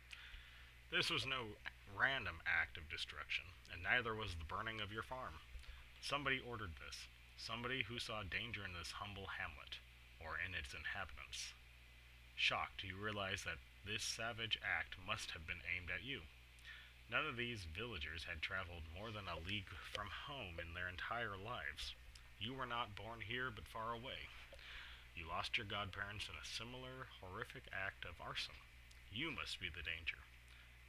This was no random act of destruction, and neither was the burning of your farm. Somebody ordered this. Somebody who saw danger in this humble hamlet, or in its inhabitants. Shocked, you realize that this savage act must have been aimed at you. None of these villagers had traveled more than a league from home in their entire lives. You were not born here, but far away. You lost your godparents in a similar horrific act of arson. You must be the danger.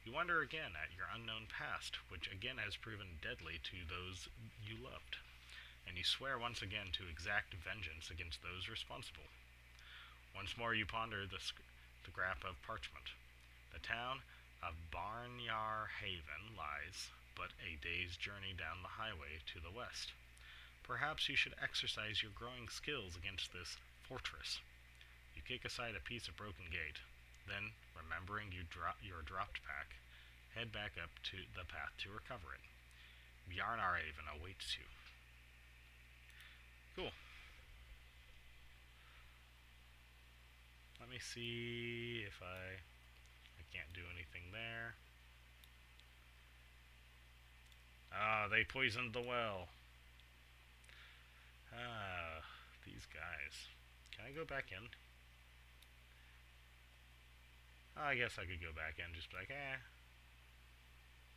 You wonder again at your unknown past, which again has proven deadly to those you loved. And you swear once again to exact vengeance against those responsible. Once more you ponder the scrap of parchment. The town of Barnyar Haven lies but a day's journey down the highway to the west. Perhaps you should exercise your growing skills against this fortress. You kick aside a piece of broken gate. Then, remembering your dropped pack, head back up to the path to recover it. Bjarnar Haven awaits you. Cool. Let me see if I can't do anything there. Ah, they poisoned the well. Ah, these guys. Can I go back in? I guess I could go back in, just be like,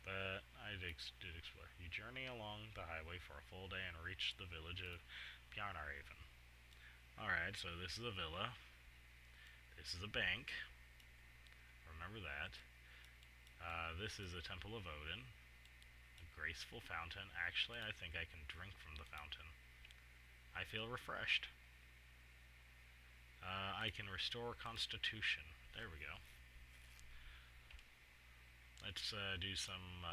But I did explore. You journey along the highway for a full day and reach the village of Bjarnarhaven. Alright, so this is a villa. This is a bank. Remember that. This is a Temple of Odin. A graceful fountain. Actually, I think I can drink from the fountain. I feel refreshed. I can restore constitution. There we go. Let's do some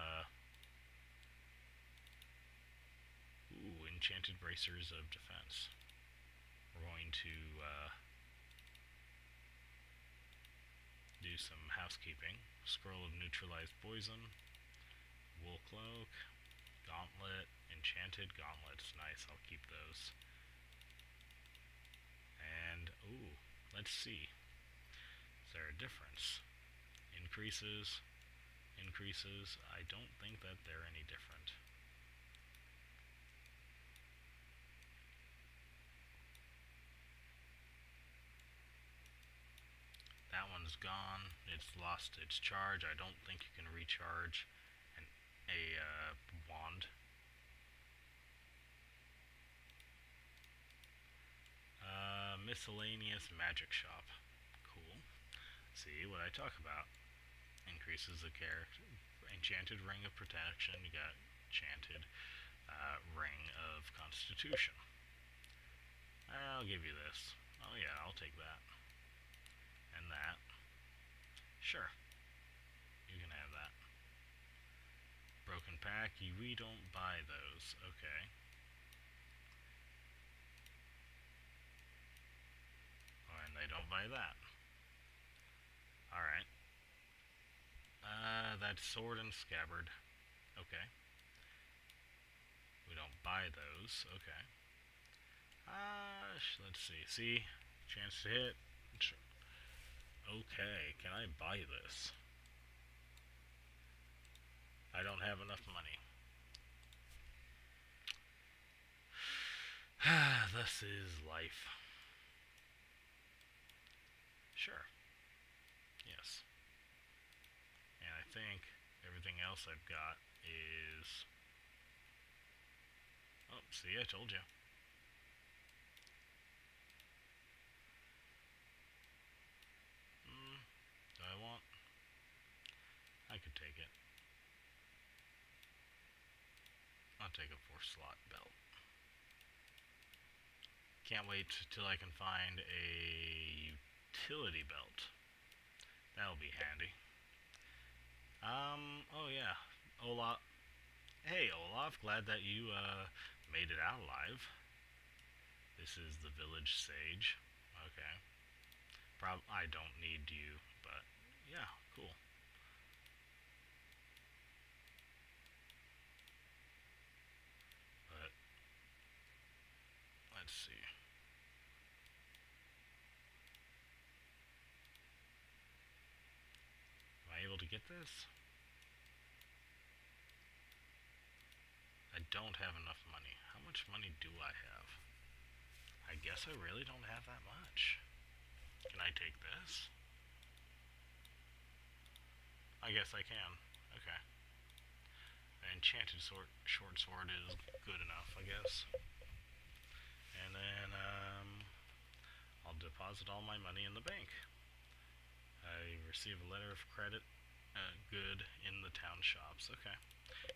enchanted bracers of defense. We're going to do some housekeeping. Scroll of neutralized poison, wool cloak, gauntlet, enchanted gauntlets. Nice, I'll keep those. And let's see. Is there a difference? Increases. I don't think that they're any different. That one's gone. It's lost its charge. I don't think you can recharge a wand. Miscellaneous magic shop. Cool. See what I talk about. Increases the character. Enchanted ring of protection. You got enchanted ring of constitution. I'll give you this. Oh yeah, I'll take that. And that. Sure. You can have that. Broken pack. We don't buy those. Okay. Oh, and they don't buy that. Alright. That's sword and scabbard. Okay. We don't buy those. Okay. Let's see. See? Chance to hit. Okay, can I buy this? I don't have enough money. This is life. Sure. Yes. And I think everything else I've got is... Oh, see, I told you. Do I want... I could take it. I'll take a 4-slot belt. Can't wait till I can find a utility belt. That'll be handy. Oh yeah. Olaf. Hey, Olaf, glad that you, made it out alive. This is the village sage. Okay. I don't need you, but yeah, cool. But, let's see. Am I able to get this? I don't have enough money. How much money do I have? I guess I really don't have that much. Can I take this? I guess I can. Okay. An enchanted short sword is good enough, I guess. And then, I'll deposit all my money in the bank. I receive a letter of credit, good in the town shops. Okay.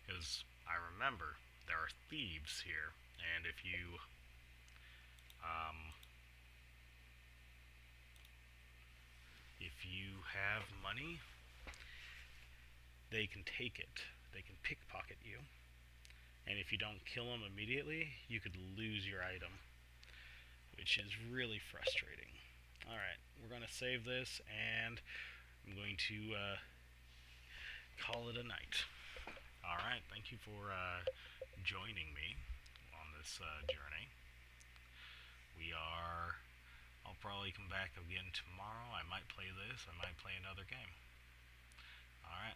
Because I remember there are thieves here, and if you have money, they can take it. They can pickpocket you. And if you don't kill them immediately, you could lose your item, which is really frustrating. Alright, we're going to save this, and I'm going to call it a night. Alright, thank you for joining me on this journey. I'll probably come back again tomorrow. I might play this, I might play another game. Alright.